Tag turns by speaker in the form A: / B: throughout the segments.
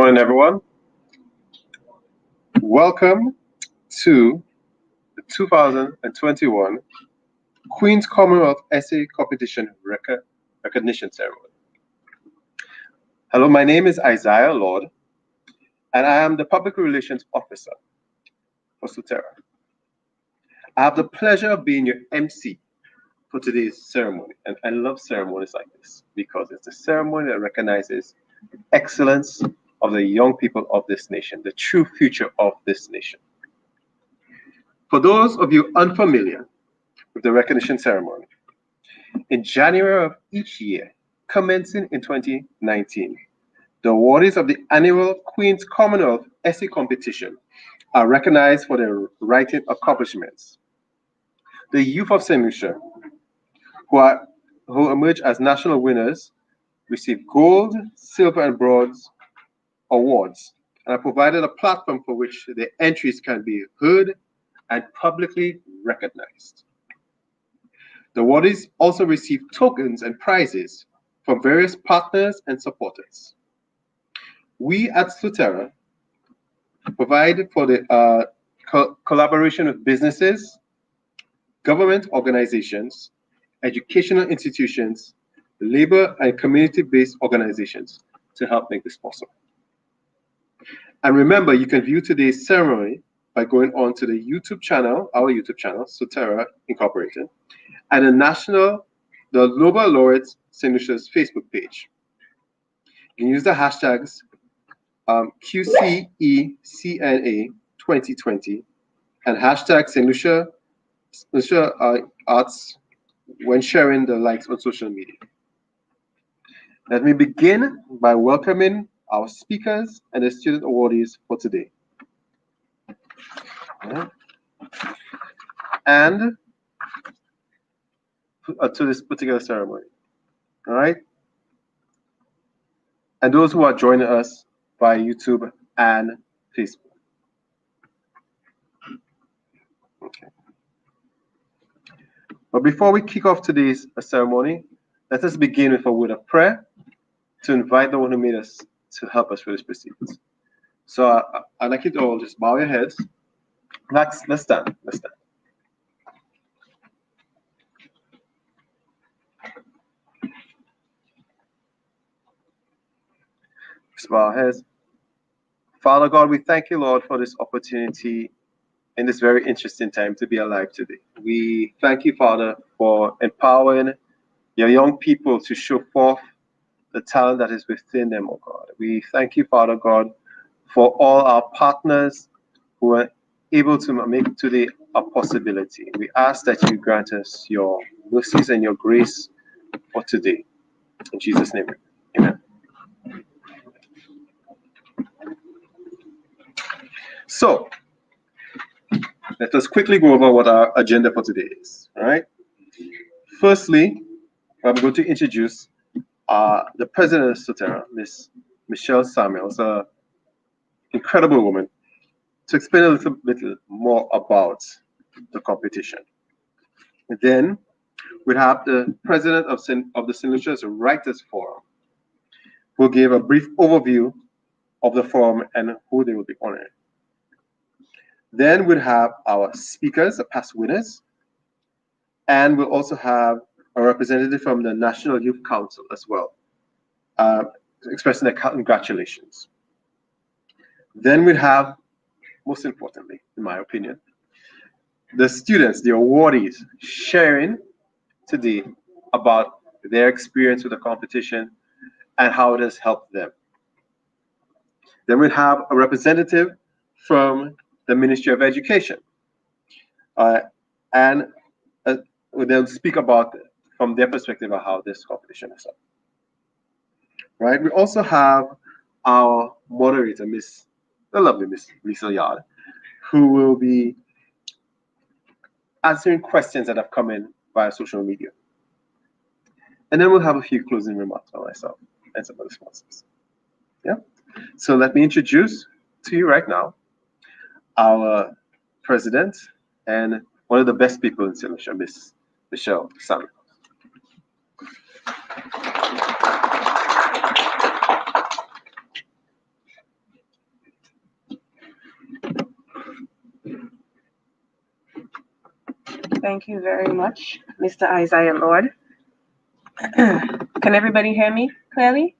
A: morning, everyone. Welcome to the 2021 Queen's Commonwealth Essay Competition Recognition Ceremony. Hello, my name is Isaiah Lord, and I am the Public Relations Officer for SLUDTERA. I have the pleasure of being your MC for today's ceremony, and I love ceremonies like this because it's a ceremony that recognizes the excellence of the young people of this nation, the true future of this nation. For those of you unfamiliar with the recognition ceremony, in January of each year, commencing in 2019, the awardees of the annual Queen's Commonwealth Essay Competition are recognized for their writing accomplishments. The youth of St. Lucia, who emerge as national winners, receive gold, silver, and bronze awards and are provided a platform for which their entries can be heard and publicly recognized. The awardees also receive tokens and prizes from various partners and supporters. We at SLUDTERA provide for the collaboration with businesses, government organizations, educational institutions, labor and community-based organizations to help make this possible. And remember, you can view today's ceremony by going on to the YouTube channel, our YouTube channel, SLUDTERA Incorporated, and the Global Laureates St. Lucia's Facebook page. You can use the hashtags QCECNA 2020 and hashtag St. Lucia Arts when sharing the likes on social media. Let me begin by welcoming our speakers and the student awardees for today. And to this particular ceremony. All right. And those who are joining us via YouTube and Facebook. Okay. But before we kick off today's ceremony, let us begin with a word of prayer to invite the one who made us to help us with this proceedings. So I'd like you to all just bow your heads. Let's stand. Let's stand. Just bow our heads. Father God, we thank you, Lord, for this opportunity in this very interesting time to be alive today. We thank you, Father, for empowering your young people to show forth the talent that is within them, oh God. We thank you, Father God, for all our partners who are able to make today a possibility. We ask that you grant us your mercies and your grace for today. In Jesus' name, amen. So, let us quickly go over what our agenda for today is. All right. Firstly, I'm going to introduce the president of SLUDTERA, Miss Michelle Samuels, an incredible woman, to explain a little bit more about the competition. And then we have the president of the St. Lucia's Writers Forum, who gave a brief overview of the forum and who they will be honoring. Then we'll have our speakers, the past winners, and we'll also have a representative from the National Youth Council as well, expressing their congratulations. Then we'll have, most importantly, in my opinion, the students, the awardees, sharing today about their experience with the competition and how it has helped them. Then we'll have a representative from the Ministry of Education, and they'll speak about from their perspective of how this competition is up. Right. We also have our moderator, the lovely Miss Lisa Yard, who will be answering questions that have come in via social media. And then we'll have a few closing remarks by myself and some other sponsors. Yeah. So let me introduce to you right now our president and one of the best people in St. Lucia, Miss Michelle Samuels.
B: Thank you very much, Mr. Isaiah Lord. Can everybody hear me clearly?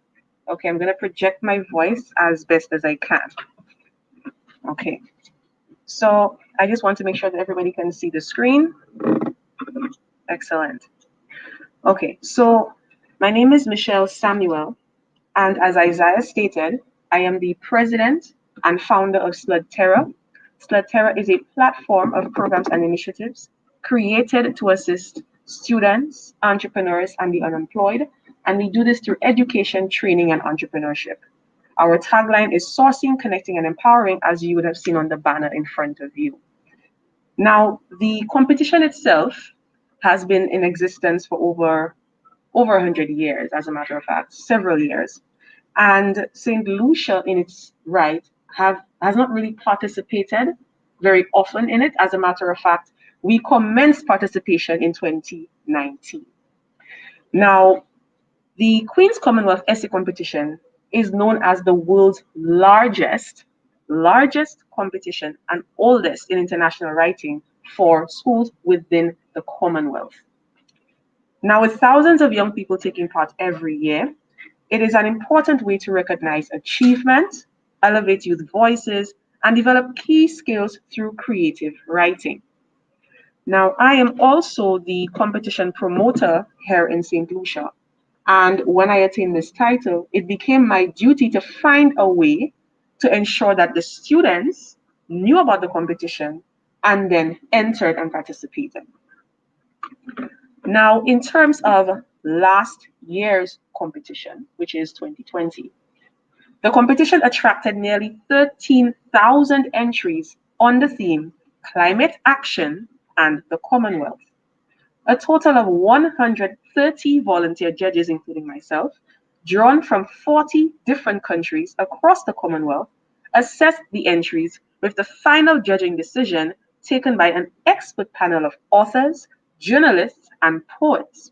B: Okay, I'm going to project my voice as best as I can. Okay, so I just want to make sure that everybody can see the screen. Excellent. Okay, so my name is Michelle Samuel, and as Isaiah stated, I am the president and founder of SLUDTERA. SLUDTERA is a platform of programs and initiatives created to assist students, entrepreneurs, and the unemployed, and we do this through education, training, and entrepreneurship. Our tagline is sourcing, connecting, and empowering, as you would have seen on the banner in front of you. Now, the competition itself has been in existence for over 100 years, as a matter of fact, several years. And St. Lucia, in its right, has not really participated very often in it. As a matter of fact, we commenced participation in 2019. Now, the Queen's Commonwealth Essay Competition is known as the world's largest competition and oldest in international writing for schools within the Commonwealth. Now, with thousands of young people taking part every year, it is an important way to recognize achievement, elevate youth voices, and develop key skills through creative writing. Now, I am also the competition promoter here in St. Lucia. And when I attained this title, it became my duty to find a way to ensure that the students knew about the competition and then entered and participated. Now, in terms of last year's competition, which is 2020, the competition attracted nearly 13,000 entries on the theme Climate Action and the Commonwealth. A total of 130 volunteer judges, including myself, drawn from 40 different countries across the Commonwealth, assessed the entries with the final judging decision taken by an expert panel of authors, journalists, and poets,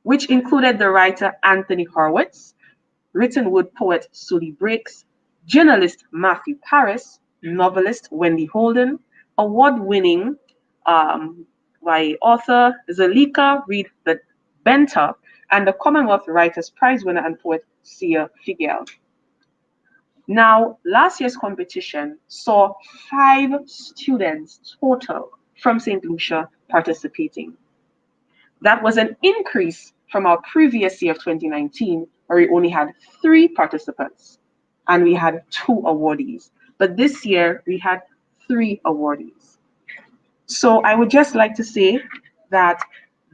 B: which included the writer Anthony Horowitz, written word poet Sully Breaks, journalist Matthew Paris, novelist Wendy Holden, award-winning by author Zalika Reed Benta, and the Commonwealth Writers' Prize winner and poet Sia Figel. Now, last year's competition saw 5 students total from St. Lucia participating. That was an increase from our previous year of 2019, where we only had 3 participants and we had 2 awardees. But this year we had 3 awardees. So I would just like to say that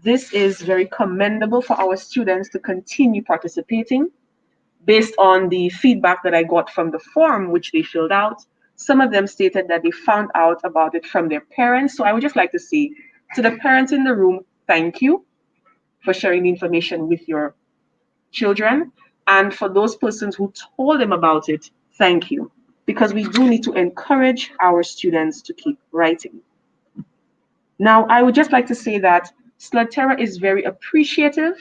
B: this is very commendable for our students to continue participating based on the feedback that I got from the form which they filled out. Some of them stated that they found out about it from their parents. So I would just like to say to the parents in the room, thank you for sharing the information with your children. And for those persons who told them about it, thank you. Because we do need to encourage our students to keep writing. Now, I would just like to say that SLUDTERA is very appreciative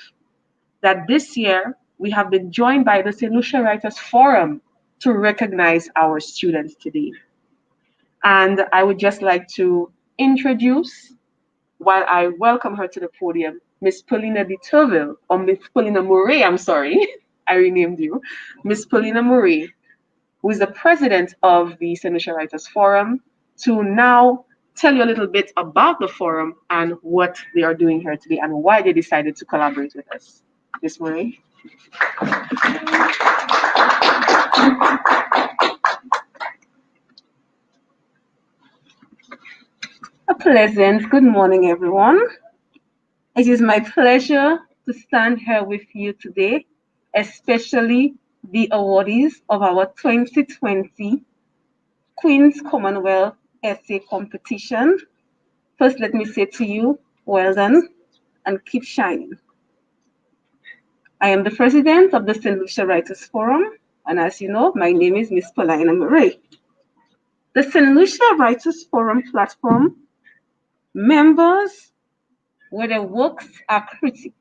B: that this year we have been joined by the St. Lucia Writers Forum to recognize our students today. And I would just like to introduce, while I welcome her to the podium, Miss Paulina de Turville, or Miss Paulina Murray, I'm sorry, I renamed you, Miss Paulina Murray, who is the president of the St. Lucia Writers Forum, to now tell you a little bit about the forum and what they are doing here today and why they decided to collaborate with us. Miss Murray. A pleasant good morning, everyone. It is my pleasure to stand here with you today, especially the awardees of our 2020 Queen's Commonwealth Essay Competition. First, let me say to you, well done and keep shining. I am the president of the St. Lucia Writers Forum, and as you know, my name is Miss Paulina Murray. The St. Lucia Writers Forum platform members, where their works are critic.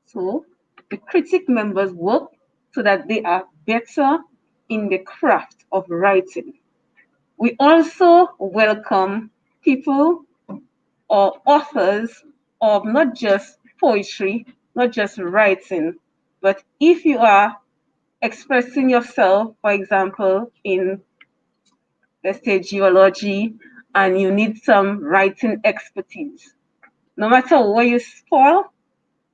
B: So the critic members work so that they are better in the craft of writing. We also welcome people or authors of not just poetry, not just writing, but if you are expressing yourself, for example, in, let's say, geology, and you need some writing expertise, no matter where you fall,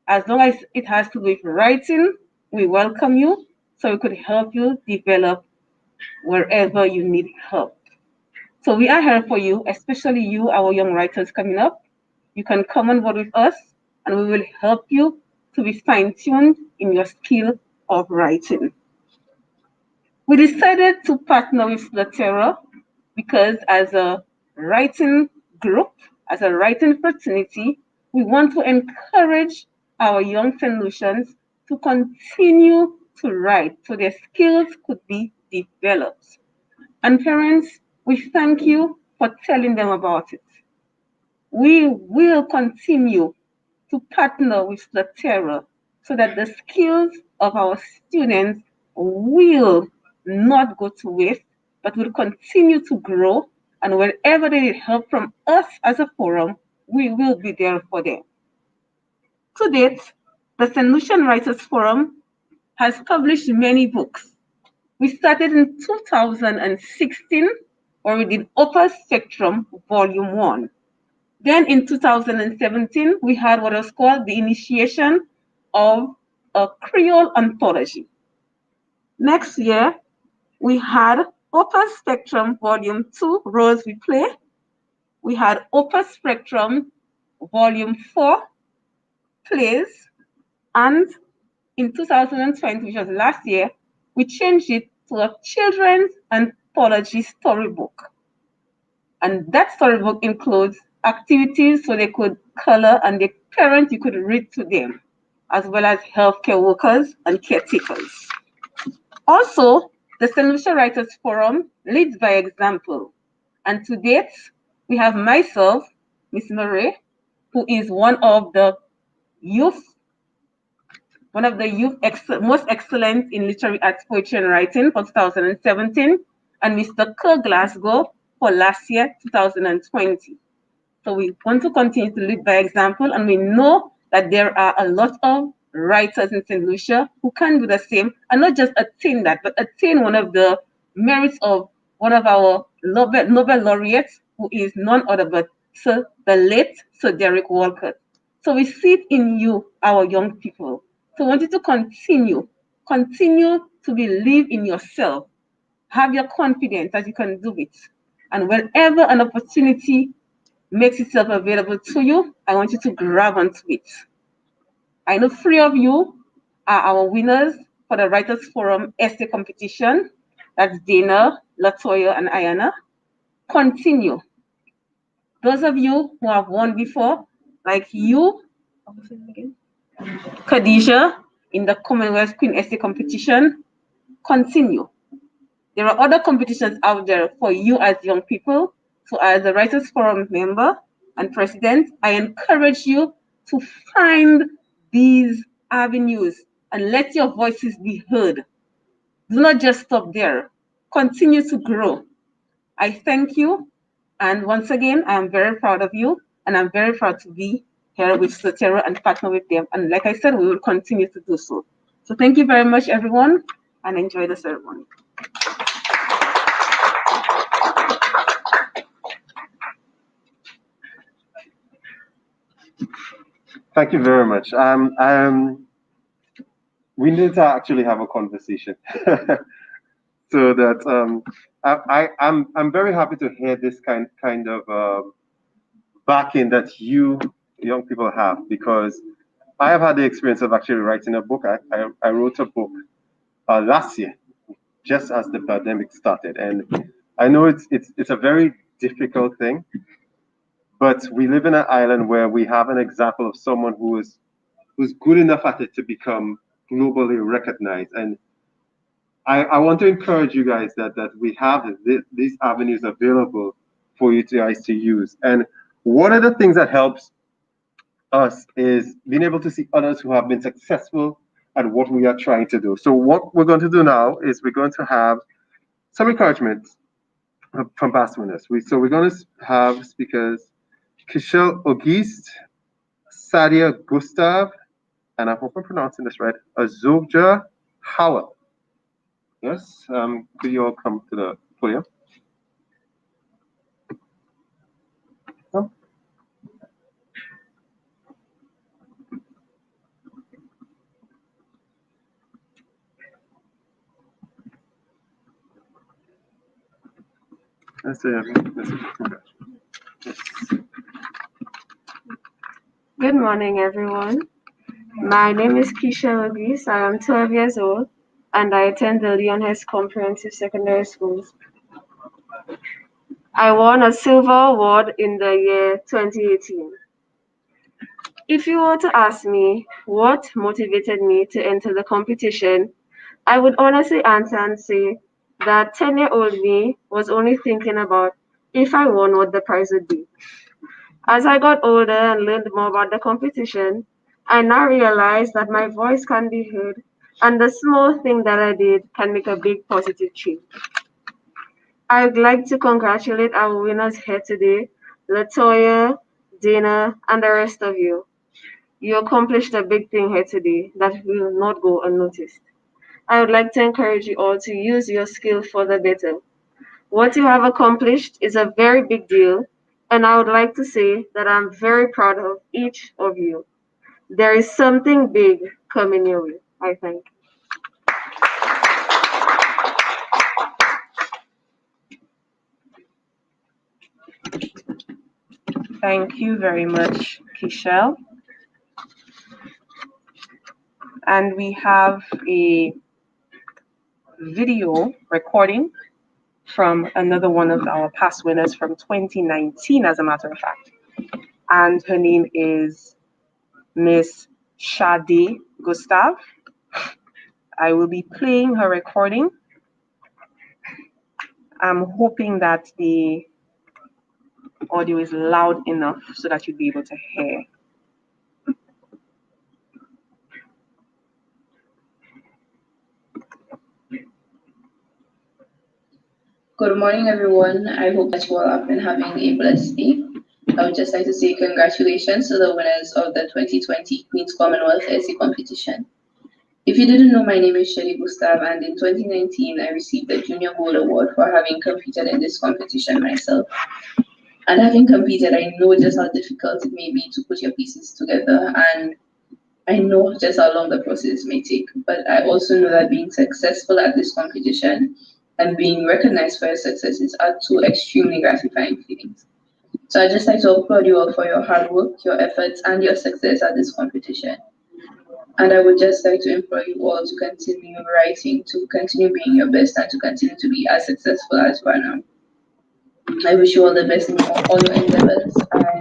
B: as long as it has to do with writing, we welcome you so we could help you develop wherever you need help. So we are here for you, especially you, our young writers coming up. You can come on board with us and we will help you to be fine-tuned in your skill of writing. We decided to partner with SLUDTERA because as a writing group, as a writing fraternity, we want to encourage our young St. Lucians to continue to write so their skills could be developed. And parents, we thank you for telling them about it. We will continue to partner with SLUDTERA so that the skills of our students will not go to waste, but will continue to grow. And wherever they need help from us as a forum, we will be there for them. To date, the St. Lucian Writers Forum has published many books. We started in 2016, where we did Upper Spectrum Volume 1. Then in 2017, we had what was called the initiation of a Creole anthology. Next year, we had Upper Spectrum Volume 2, Roles We Play. We had Upper Spectrum Volume 4, Plays. And in 2020, which was last year, we changed it to a children's anthology storybook. And that storybook includes activities so they could color and the parents, you could read to them, as well as healthcare workers and caretakers. Also, the St. Lucia Writers Forum leads by example. And to date, we have myself, Miss Murray, who is one of the youth most excellent in literary arts, poetry, and writing for 2017, and Mr. Kerr Glasgow for last year, 2020. So we want to continue to lead by example, and we know that there are a lot of writers in St. Lucia who can do the same, and not just attain that, but attain one of the merits of one of our Nobel laureates, who is none other but the late Sir Derek Walcott. So we see it in you, our young people. So I want you to continue to believe in yourself. Have your confidence that you can do it. And whenever an opportunity makes itself available to you, I want you to grab onto it. I know 3 of you are our winners for the Writers Forum essay competition. That's Dana, Latoya, and Ayanna. Continue. Those of you who have won before, like you, Khadijah, in the Commonwealth Queen Essay competition, continue. There are other competitions out there for you as young people. So as a Writers Forum member and president, I encourage you to find these avenues and let your voices be heard. Do not just stop there. Continue to grow. I thank you. And once again, I am very proud of you. And I'm very proud to be here with SLUDTERA and partner with them. And like I said, we will continue to do so. So thank you very much, everyone, and enjoy the ceremony.
A: Thank you very much. We need to actually have a conversation, so that I'm very happy to hear this kind of backing that you young people have, because I have had the experience of actually writing a book. I wrote a book last year, just as the pandemic started, and I know it's a very difficult thing. But we live in an island where we have an example of someone who's good enough at it to become globally recognized. And I want to encourage you guys that we have these avenues available for you guys to use. And one of the things that helps us is being able to see others who have been successful at what we are trying to do. So what we're going to do now is we're going to have some encouragement from past winners. So we're going to have speakers Kishel Auguste, Sadia Gustav, and I hope I'm pronouncing this right, Azovja Howell. Yes, could you all come to the podium? No? That's
C: Good morning, everyone. My name is Keisha Lagis. I am 12 years old and I attend the Hess Comprehensive Secondary Schools. I won a silver award in the year 2018. If you were to ask me what motivated me to enter the competition, I would honestly answer and say that 10-year-old me was only thinking about if I won what the prize would be. As I got older and learned more about the competition, I now realize that my voice can be heard and the small thing that I did can make a big positive change. I'd like to congratulate our winners here today, Latoya, Dana, and the rest of you. You accomplished a big thing here today that will not go unnoticed. I would like to encourage you all to use your skill for the better. What you have accomplished is a very big deal, and I would like to say that I'm very proud of each of you. There is something big coming your way, I think.
B: Thank you very much, Kishel. And we have a video recording from another one of our past winners from 2019, as a matter of fact. And her name is Miss Shelly Gustav. I will be playing her recording. I'm hoping that the audio is loud enough so that you'll be able to hear.
D: Good morning, everyone. I hope that you all have been having a blessed day. I would just like to say congratulations to the winners of the 2020 Queen's Commonwealth Essay Competition. If you didn't know, my name is Shelly Gustav, and in 2019, I received the Junior Gold Award for having competed in this competition myself. And having competed, I know just how difficult it may be to put your pieces together, and I know just how long the process may take. But I also know that being successful at this competition and being recognized for your successes are two extremely gratifying feelings. So I'd just like to applaud you all for your hard work, your efforts, and your success at this competition. And I would just like to implore you all to continue writing, to continue being your best, and to continue to be as successful as you are now. I wish you all the best in all your endeavors, and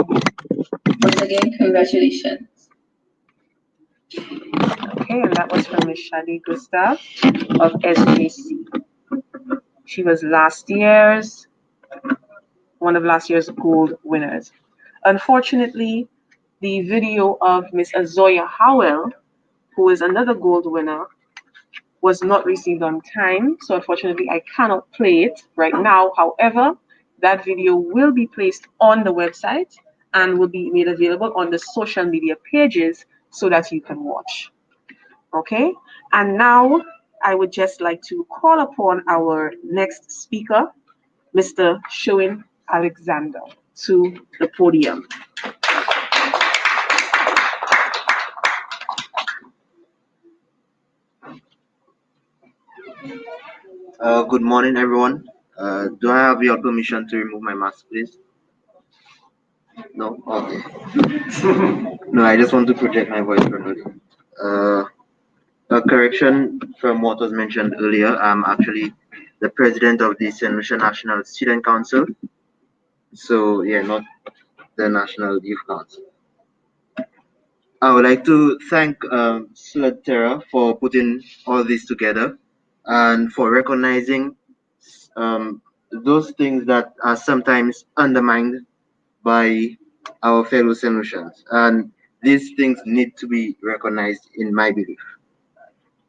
D: once again, congratulations.
B: Okay, and that was from Miss Shelly Gustav of SJC. She was one of last year's gold winners. Unfortunately, the video of Miss Azoya Howell, who is another gold winner, was not received on time. So unfortunately, I cannot play it right now. However, that video will be placed on the website and will be made available on the social media pages so that you can watch. Okay, and now I would just like to call upon our next speaker, Mr. Shoin Alexander, to the podium.
E: Good morning, everyone. Do I have your permission to remove my mask, please? No? Okay. No, I just want to project my voice for now. A correction from what was mentioned earlier. I'm actually the president of the St. Lucia National Student Council. So, yeah, not the National Youth Council. I would like to thank SLUDTERA for putting all this together and for recognizing those things that are sometimes undermined by our fellow St. Lucians. And these things need to be recognized, in my belief.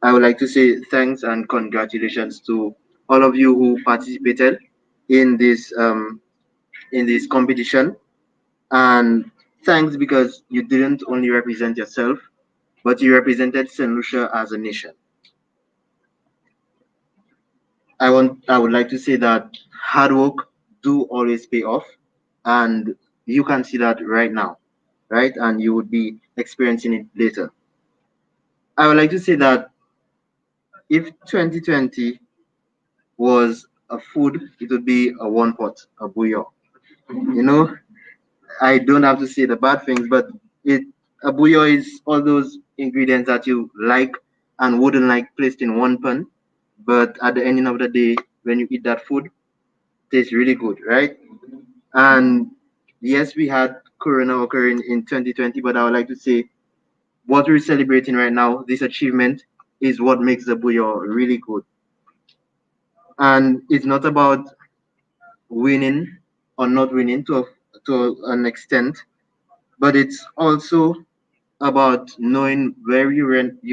E: I would like to say thanks and congratulations to all of you who participated in this competition. And thanks because you didn't only represent yourself, but you represented St. Lucia as a nation. I would like to say that hard work do always pay off, and you can see that right now, right? And you would be experiencing it later. I would like to say that if 2020 was a food, it would be a one pot, a bouillon. You know, I don't have to say the bad things, but it a bouillon is all those ingredients that you like and wouldn't like placed in one pan, but at the ending of the day, when you eat that food, tastes really good, right? And yes, we had Corona occurring in 2020, but I would like to say what we're celebrating right now, this achievement, is what makes the bouillon really good. And it's not about winning or not winning to an extent, but it's also about knowing where you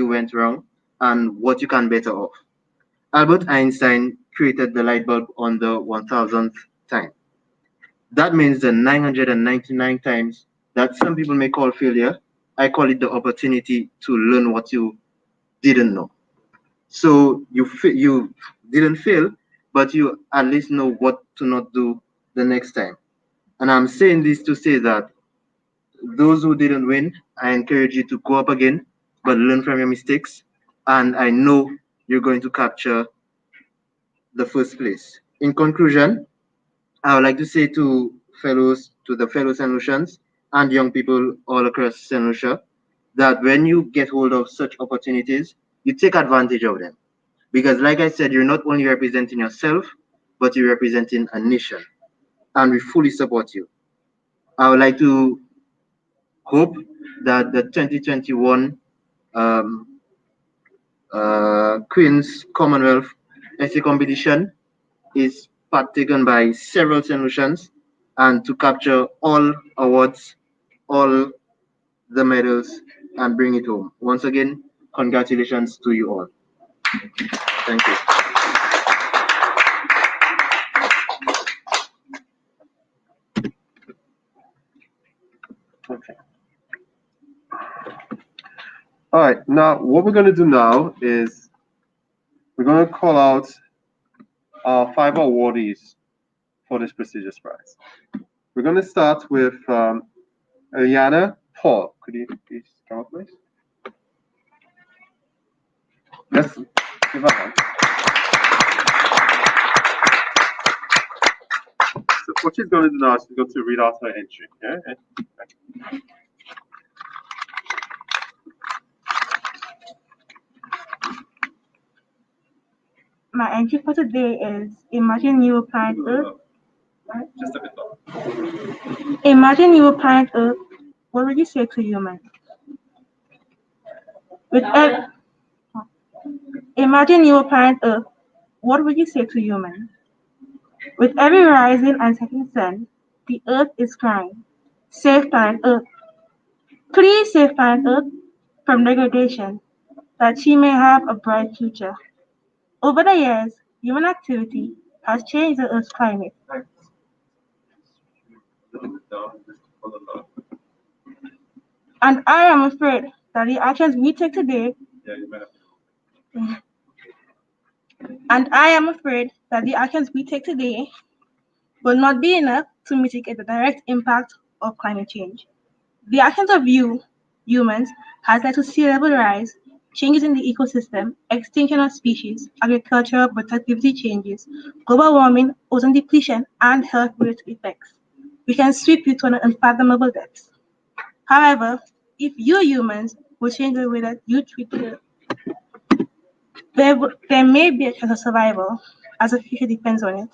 E: went wrong and what you can better off. Albert Einstein created the light bulb on the 1000th time. That means the 999 times that some people may call failure, I call it the opportunity to learn what you didn't know. So you didn't fail, but you at least know what to not do the next time. And I'm saying this to say that those who didn't win, I encourage you to go up again, but learn from your mistakes. And I know you're going to capture the first place. In conclusion, I would like to say to the fellow St. Lucians and young people all across St. Lucia, that when you get hold of such opportunities, you take advantage of them. Because like I said, you're not only representing yourself, but you're representing a nation. And we fully support you. I would like to hope that the 2021 um, Queen's Commonwealth essay competition is partaken by several solutions and to capture all awards, all the medals, and bring it home. Once again, congratulations to you all. Thank you.
A: Okay. All right. Now, what we're going to do now is we're going to call out our 5 awardees for this prestigious prize. We're going to start with Ayanna. Paul, could you please come up, please? Yes, give her a hand. So what she's going to do now is she's going to read out her entry. Yeah?
F: My entry for today is imagine you were planet Earth.
A: Just a bit longer.
F: Imagine you were planet Earth. What would you say to humans? Imagine you were planet Earth. What would you say to humans? With every rising and setting sun, the Earth is crying. Save planet Earth. Please save planet Earth from degradation, that she may have a bright future. Over the years, human activity has changed the Earth's climate. And I am afraid that the actions we take today will not be enough to mitigate the direct impact of climate change. The actions of humans, has led to sea level rise, changes in the ecosystem, extinction of species, agricultural productivity changes, global warming, ozone depletion, and health-related effects. We can sweep you to an unfathomable depths. However, if you humans will change the way that you treat the earth, there may be a chance of survival, as the future depends on it.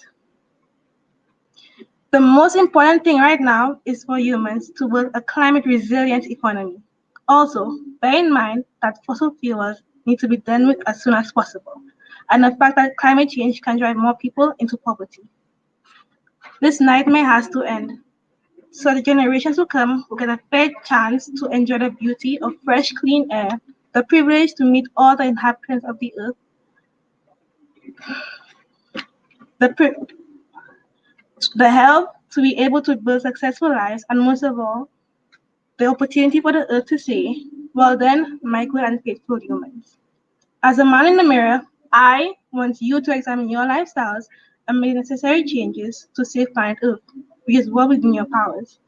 F: The most important thing right now is for humans to build a climate resilient economy. Also, bear in mind that fossil fuels need to be done with as soon as possible, and the fact that climate change can drive more people into poverty. This nightmare has to end, so the generations to come will get a fair chance to enjoy the beauty of fresh, clean air, the privilege to meet all the inhabitants of the earth, the health, to be able to build successful lives, and most of all, the opportunity for the earth to say, well done, my good and faithful humans. As a man in the mirror, I want you to examine your lifestyles and make necessary changes to save planet Earth, which is well within your powers.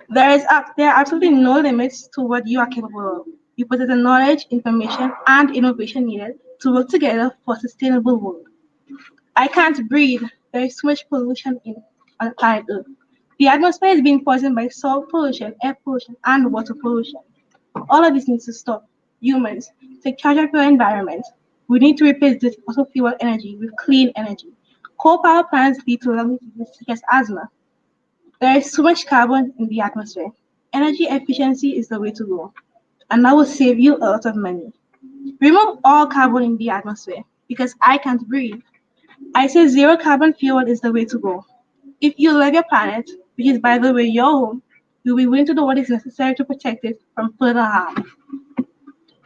F: There are absolutely no limits to what you are capable of. You possess the knowledge, information, and innovation needed to work together for a sustainable world. I can't breathe. There is too much pollution on planet Earth. The atmosphere is being poisoned by soil pollution, air pollution, and water pollution. All of this needs to stop. Humans, take charge of your environment. We need to replace this fossil fuel energy with clean energy. Coal power plants lead to lung diseases such as asthma. There is too much carbon in the atmosphere. Energy efficiency is the way to go, and that will save you a lot of money. Remove all carbon in the atmosphere because I can't breathe. I say zero carbon fuel is the way to go. If you love your planet, which is by the way your home, you'll be willing to do what is necessary to protect it from further harm.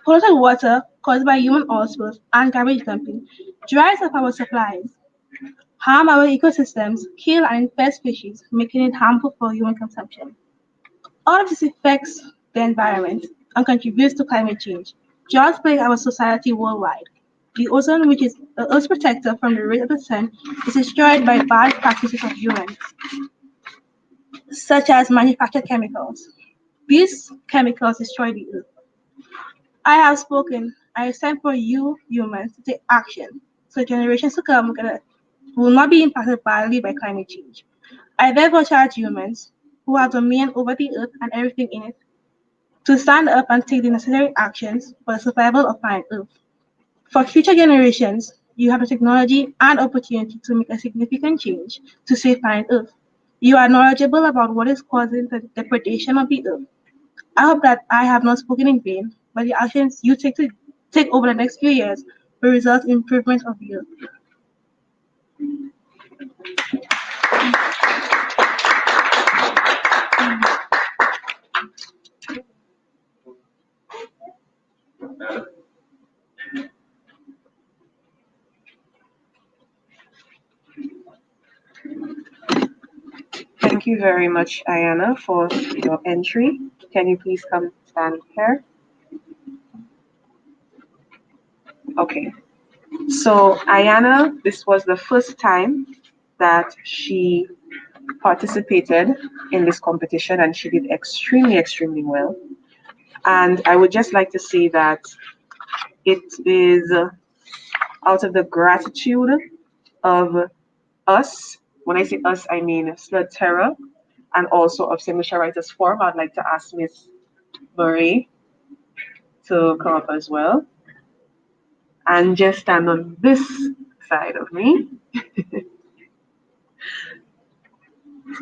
F: Polluted water caused by human oil spills and garbage dumping dries up our supplies, harm our ecosystems, kill and infest species, making it harmful for human consumption. All of this affects the environment and contributes to climate change, just like our society worldwide. The ozone, which is the Earth's protector from the rays of the sun, is destroyed by bad practices of humans, such as manufactured chemicals. These chemicals destroy the Earth. I have spoken. I it's time for you humans to take action so generations to come will not be impacted badly by climate change. I therefore charge humans who have dominion over the earth and everything in it to stand up and take the necessary actions for the survival of planet Earth. For future generations, you have the technology and opportunity to make a significant change to save planet Earth. You are knowledgeable about what is causing the depredation of the earth. I hope that I have not spoken in vain, but the actions you take over the next few years will result in improvement of the earth.
B: Thank you very much, Ayanna, for your entry. Can you please come stand here? Okay. So Ayanna, this was the first time that she participated in this competition and she did extremely, extremely well. And I would just like to say that it is out of the gratitude of us. When I say us, I mean SLUDTERA and also of St. Lucia Writers Forum. I'd like to ask Miss Murray to come up as well and just stand on this side of me.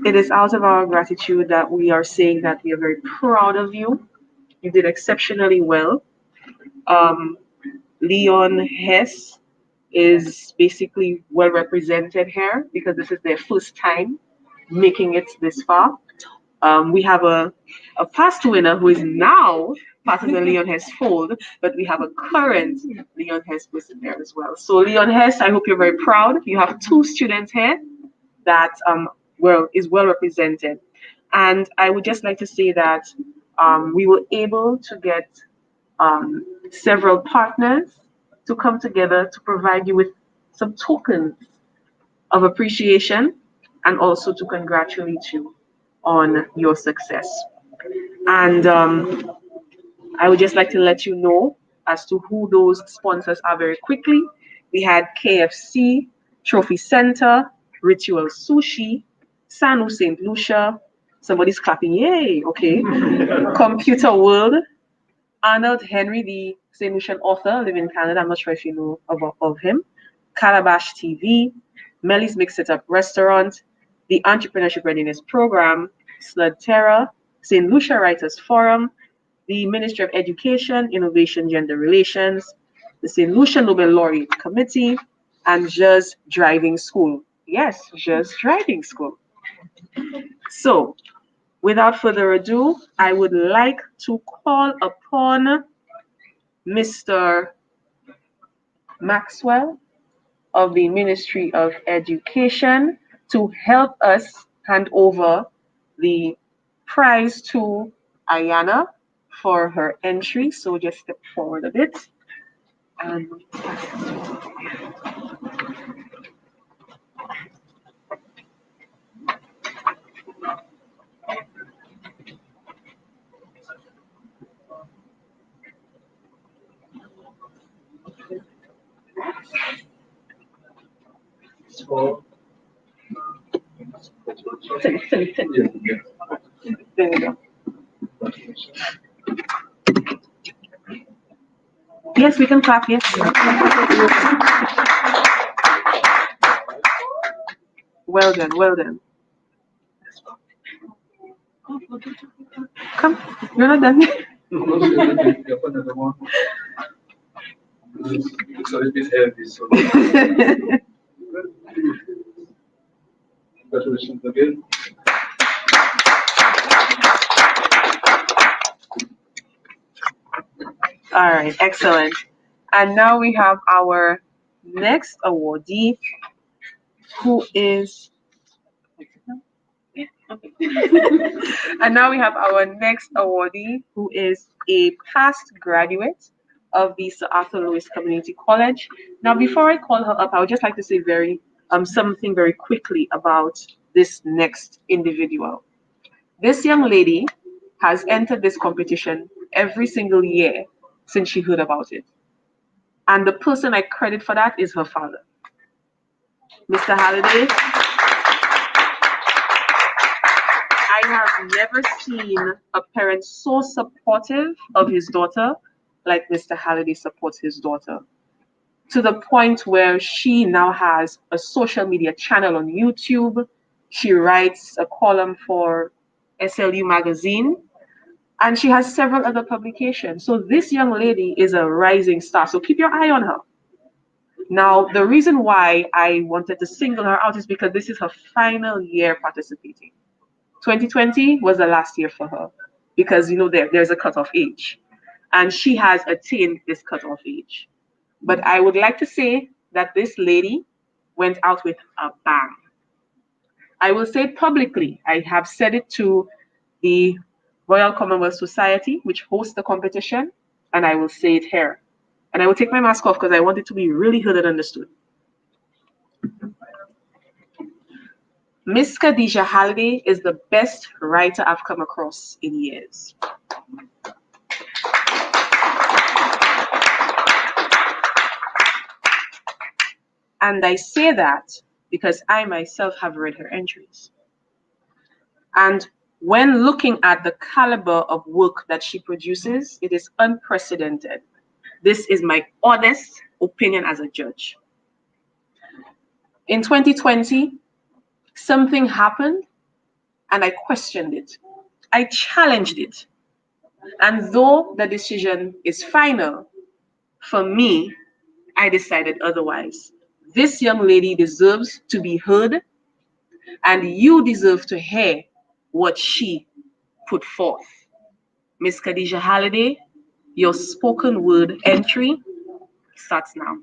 B: It is out of our gratitude that we are saying that we are very proud of you. You did exceptionally well. Leon Hess is basically well represented here because this is their first time making it this far. We have a past winner who is now part of the Leon Hess fold, but we have a current Leon Hess person there as well. So Leon Hess, I hope you're very proud. You have two students here that is well represented. And I would just like to say that we were able to get several partners to come together to provide you with some tokens of appreciation and also to congratulate you on your success. And I would just like to let you know as to who those sponsors are very quickly. We had KFC, Trophy Center, Ritual Sushi, Sanu St. Lucia. Somebody's clapping, yay, okay. Computer World, Arnold Henry, the St. Lucian author, live in Canada. I'm not sure if you know of him. Calabash TV, Melly's Mix It Up Restaurant, the Entrepreneurship Readiness Program, SLUDTERA, St. Lucia Writers Forum, the Ministry of Education, Innovation, Gender Relations, the St. Lucia Nobel Laureate Committee, and Just Driving School. Yes, Just Driving School. So, without further ado, I would like to call upon Mr. Maxwell of the Ministry of Education to help us hand over the prize to Ayanna for her entry. So just step forward a bit. And there we go. Yes, we can clap, yes. Well done, well done. Come, you're not done.
G: Looks a little bit heavy, so congratulations again.
B: All right, excellent. And now we have our next awardee, who is. And now we have our next awardee, who is a past graduate of the Sir Arthur Lewis Community College. Now, before I call her up, I would just like to say something very quickly about this next individual. This young lady has entered this competition every single year since she heard about it. And the person I credit for that is her father. Mr. Halliday, I have never seen a parent so supportive of his daughter like Mr. Halliday supports his daughter, to the point where she now has a social media channel on YouTube. She writes a column for SLU magazine, and she has several other publications. So this young lady is a rising star. So keep your eye on her. Now, the reason why I wanted to single her out is because this is her final year participating. 2020 was the last year for her because, you know, there's a cutoff age, and she has attained this cutoff age. But I would like to say that this lady went out with a bang. I will say it publicly. I have said it to the Royal Commonwealth Society, which hosts the competition, and I will say it here. And I will take my mask off because I want it to be really heard and understood. Miss Khadija Halliday is the best writer I've come across in years. And I say that because I myself have read her entries. And when looking at the caliber of work that she produces, it is unprecedented. This is my honest opinion as a judge. In 2020, something happened and I questioned it. I challenged it. And though the decision is final, for me, I decided otherwise. This young lady deserves to be heard, and you deserve to hear what she put forth. Miss Khadija Halliday, your spoken word entry starts now.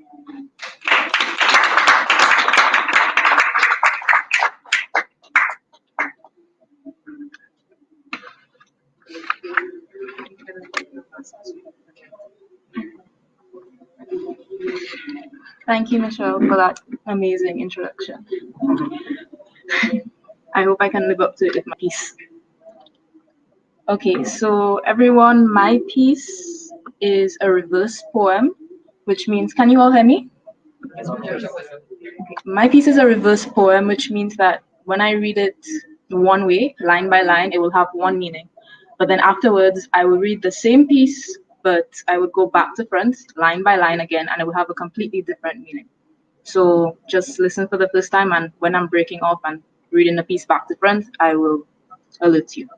H: Thank you, Michelle, for that amazing introduction. I hope I can live up to it with my piece. Okay, so everyone, my piece is a reverse poem, which means, can you all hear me? Okay. My piece is a reverse poem, which means that when I read it one way, line by line, it will have one meaning. But then afterwards, I will read the same piece, but I would go back to front, line by line again, and it will have a completely different meaning. So just listen for the first time, and when I'm breaking off and reading the piece back to front, I will alert you.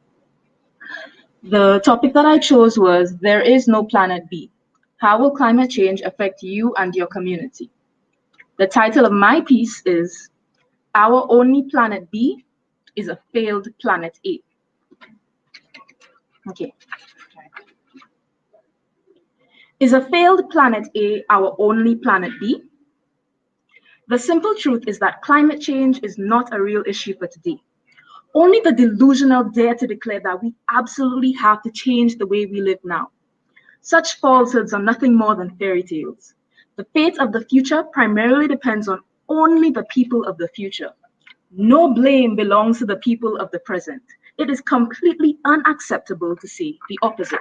H: The topic that I chose was, there is no planet B. How will climate change affect you and your community? The title of my piece is, Our Only Planet B is a Failed Planet A. Okay. Is a failed planet A our only planet B? The simple truth is that climate change is not a real issue for today. Only the delusional dare to declare that we absolutely have to change the way we live now. Such falsehoods are nothing more than fairy tales. The fate of the future primarily depends on only the people of the future. No blame belongs to the people of the present. It is completely unacceptable to say the opposite.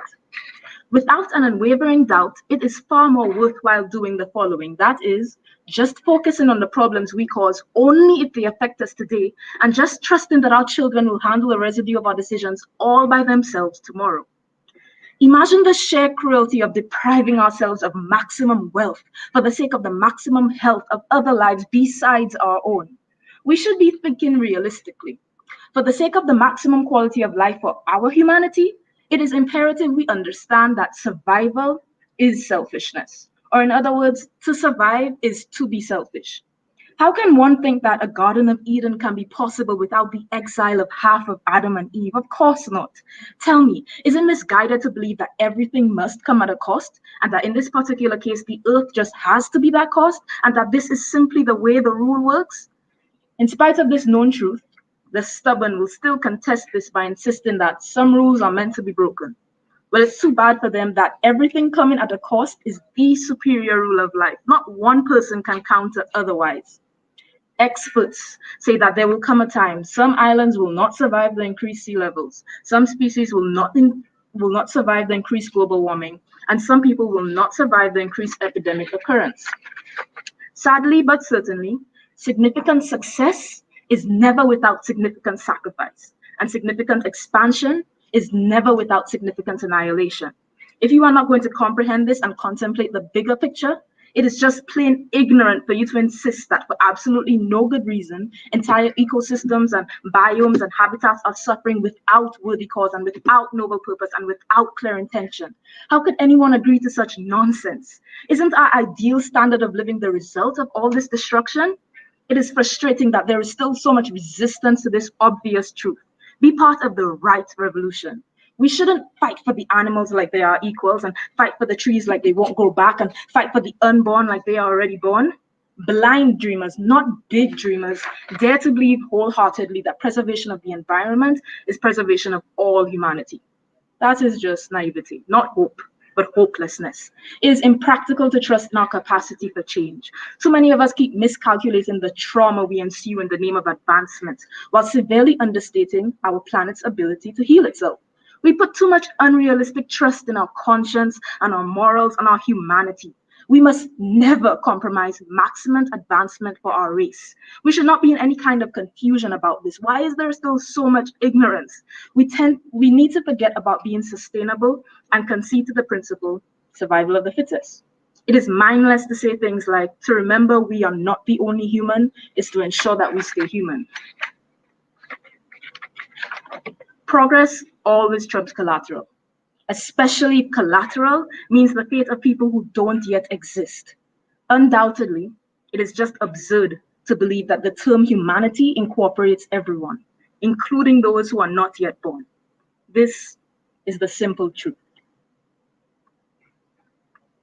H: Without an unwavering doubt, it is far more worthwhile doing the following. That is, just focusing on the problems we cause only if they affect us today, and just trusting that our children will handle the residue of our decisions all by themselves tomorrow. Imagine the sheer cruelty of depriving ourselves of maximum wealth for the sake of the maximum health of other lives besides our own. We should be thinking realistically. For the sake of the maximum quality of life for our humanity, it is imperative we understand that survival is selfishness. Or in other words, to survive is to be selfish. How can one think that a Garden of Eden can be possible without the exile of half of Adam and Eve? Of course not. Tell me, is it misguided to believe that everything must come at a cost, and that in this particular case, the earth just has to be that cost, and that this is simply the way the rule works? In spite of this known truth, the stubborn will still contest this by insisting that some rules are meant to be broken. Well, it's too bad for them that everything coming at a cost is the superior rule of life. Not one person can counter otherwise. Experts say that there will come a time some islands will not survive the increased sea levels, some species will not survive the increased global warming, and some people will not survive the increased epidemic occurrence. Sadly, but certainly, significant success is never without significant sacrifice, and significant expansion is never without significant annihilation. If you are not going to comprehend this and contemplate the bigger picture, it is just plain ignorant for you to insist that for absolutely no good reason, entire ecosystems and biomes and habitats are suffering without worthy cause and without noble purpose and without clear intention. How could anyone agree to such nonsense? Isn't our ideal standard of living the result of all this destruction? It is frustrating that there is still so much resistance to this obvious truth. Be part of the right revolution. We shouldn't fight for the animals like they are equals and fight for the trees like they won't grow back and fight for the unborn like they are already born. Blind dreamers, not big dreamers, dare to believe wholeheartedly that preservation of the environment is preservation of all humanity. That is just naivety, not hope, but hopelessness. It is impractical to trust in our capacity for change. Too many of us keep miscalculating the trauma we ensue in the name of advancement, while severely understating our planet's ability to heal itself. We put too much unrealistic trust in our conscience and our morals and our humanity. We must never compromise maximum advancement for our race. We should not be in any kind of confusion about this. Why is there still so much ignorance? We need to forget about being sustainable and concede to the principle, survival of the fittest. It is mindless to say things like, to remember we are not the only human is to ensure that we stay human. Progress always trumps collateral, especially if collateral means the fate of people who don't yet exist. Undoubtedly, it is just absurd to believe that the term humanity incorporates everyone, including those who are not yet born. This is the simple truth.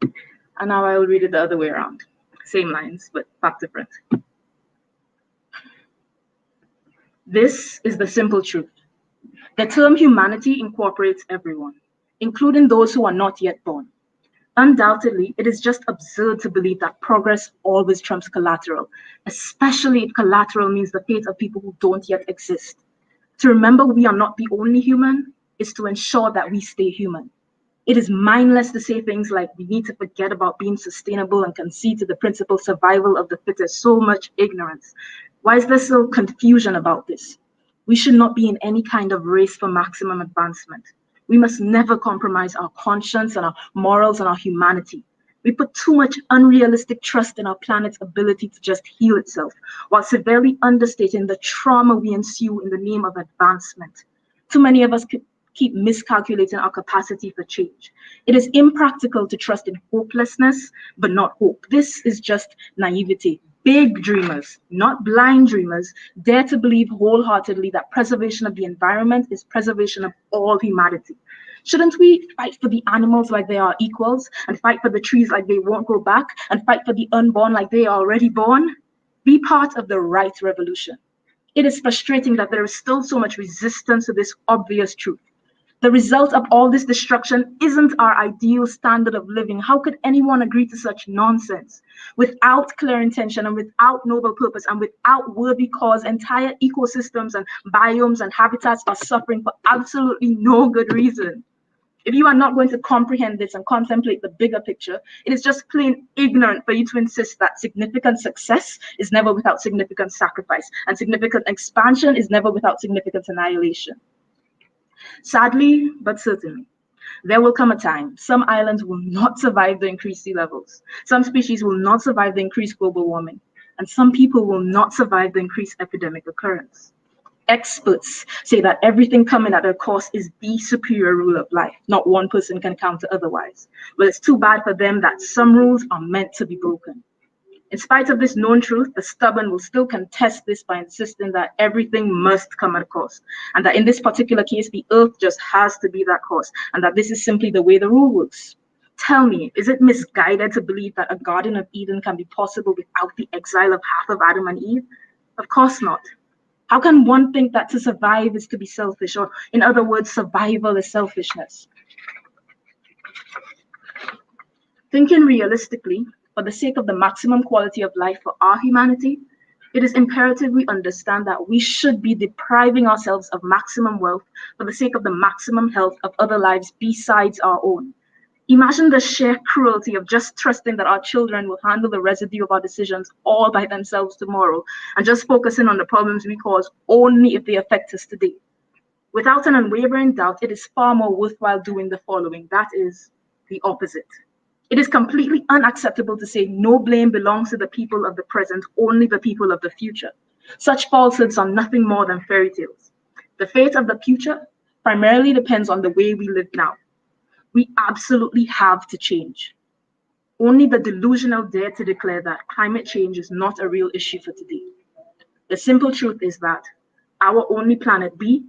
H: And now I will read it the other way around. Same lines, but back to front. This is the simple truth. The term humanity incorporates everyone, including those who are not yet born. Undoubtedly, it is just absurd to believe that progress always trumps collateral, especially if collateral means the fate of people who don't yet exist. To remember we are not the only human is to ensure that we stay human. It is mindless to say things like we need to forget about being sustainable and concede to the principle survival of the fittest. So much ignorance. Why is there so confusion about this? We should not be in any kind of race for maximum advancement. We must never compromise our conscience and our morals and our humanity. We put too much unrealistic trust in our planet's ability to just heal itself, while severely understating the trauma we ensue in the name of advancement. Too many of us keep miscalculating our capacity for change. It is impractical to trust in hopelessness, but not hope. This is just naivety. Big dreamers, not blind dreamers, dare to believe wholeheartedly that preservation of the environment is preservation of all humanity. Shouldn't we fight for the animals like they are equals, and fight for the trees like they won't grow back, and fight for the unborn like they are already born? Be part of the right revolution. It is frustrating that there is still so much resistance to this obvious truth. The result of all this destruction isn't our ideal standard of living. How could anyone agree to such nonsense? Without clear intention and without noble purpose and without worthy cause, entire ecosystems and biomes and habitats are suffering for absolutely no good reason. If you are not going to comprehend this and contemplate the bigger picture, it is just plain ignorant for you to insist that significant success is never without significant sacrifice, and significant expansion is never without significant annihilation. Sadly, but certainly, there will come a time some islands will not survive the increased sea levels, some species will not survive the increased global warming, and some people will not survive the increased epidemic occurrence. Experts say that everything coming at their cost is the superior rule of life. Not one person can counter otherwise. Well, it's too bad for them that some rules are meant to be broken. In spite of this known truth, the stubborn will still contest this by insisting that everything must come at a cost, and that in this particular case, the earth just has to be that cost, and that this is simply the way the rule works. Tell me, is it misguided to believe that a Garden of Eden can be possible without the exile of half of Adam and Eve? Of course not. How can one think that to survive is to be selfish, or in other words, survival is selfishness? Thinking realistically, for the sake of the maximum quality of life for our humanity, it is imperative we understand that we should be depriving ourselves of maximum wealth for the sake of the maximum health of other lives besides our own. Imagine the sheer cruelty of just trusting that our children will handle the residue of our decisions all by themselves tomorrow, and just focusing on the problems we cause only if they affect us today. Without an unwavering doubt, it is far more worthwhile doing the following. That is the opposite. It is completely unacceptable to say no blame belongs to the people of the present, only the people of the future. Such falsehoods are nothing more than fairy tales. The fate of the future primarily depends on the way we live now. We absolutely have to change. Only the delusional dare to declare that climate change is not a real issue for today. The simple truth is that our only planet B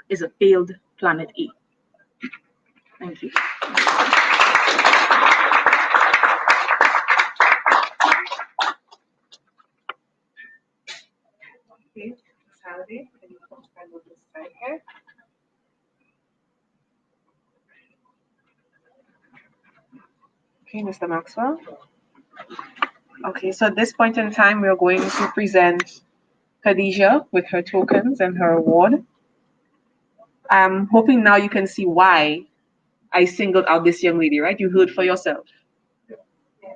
H: is a failed planet A. Thank you.
B: Okay, Sally, can you come stand on this side here? Okay, Mr. Maxwell. Okay, so at this point in time, we are going to present Khadijah with her tokens and her award. I'm hoping now you can see why I singled out this young lady, right? You heard for yourself.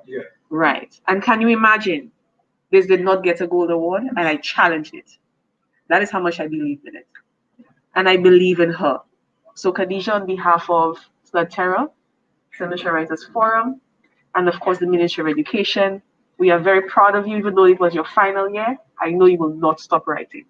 G: Yeah.
B: Right. And can you imagine? This did not get a gold award, and I challenged it. That is how much I believed in it. And I believe in her. So Khadijah, on behalf of SLUDTERA, Senator Writers Forum, and of course the Ministry of Education, we are very proud of you, even though it was your final year. I know you will not stop writing.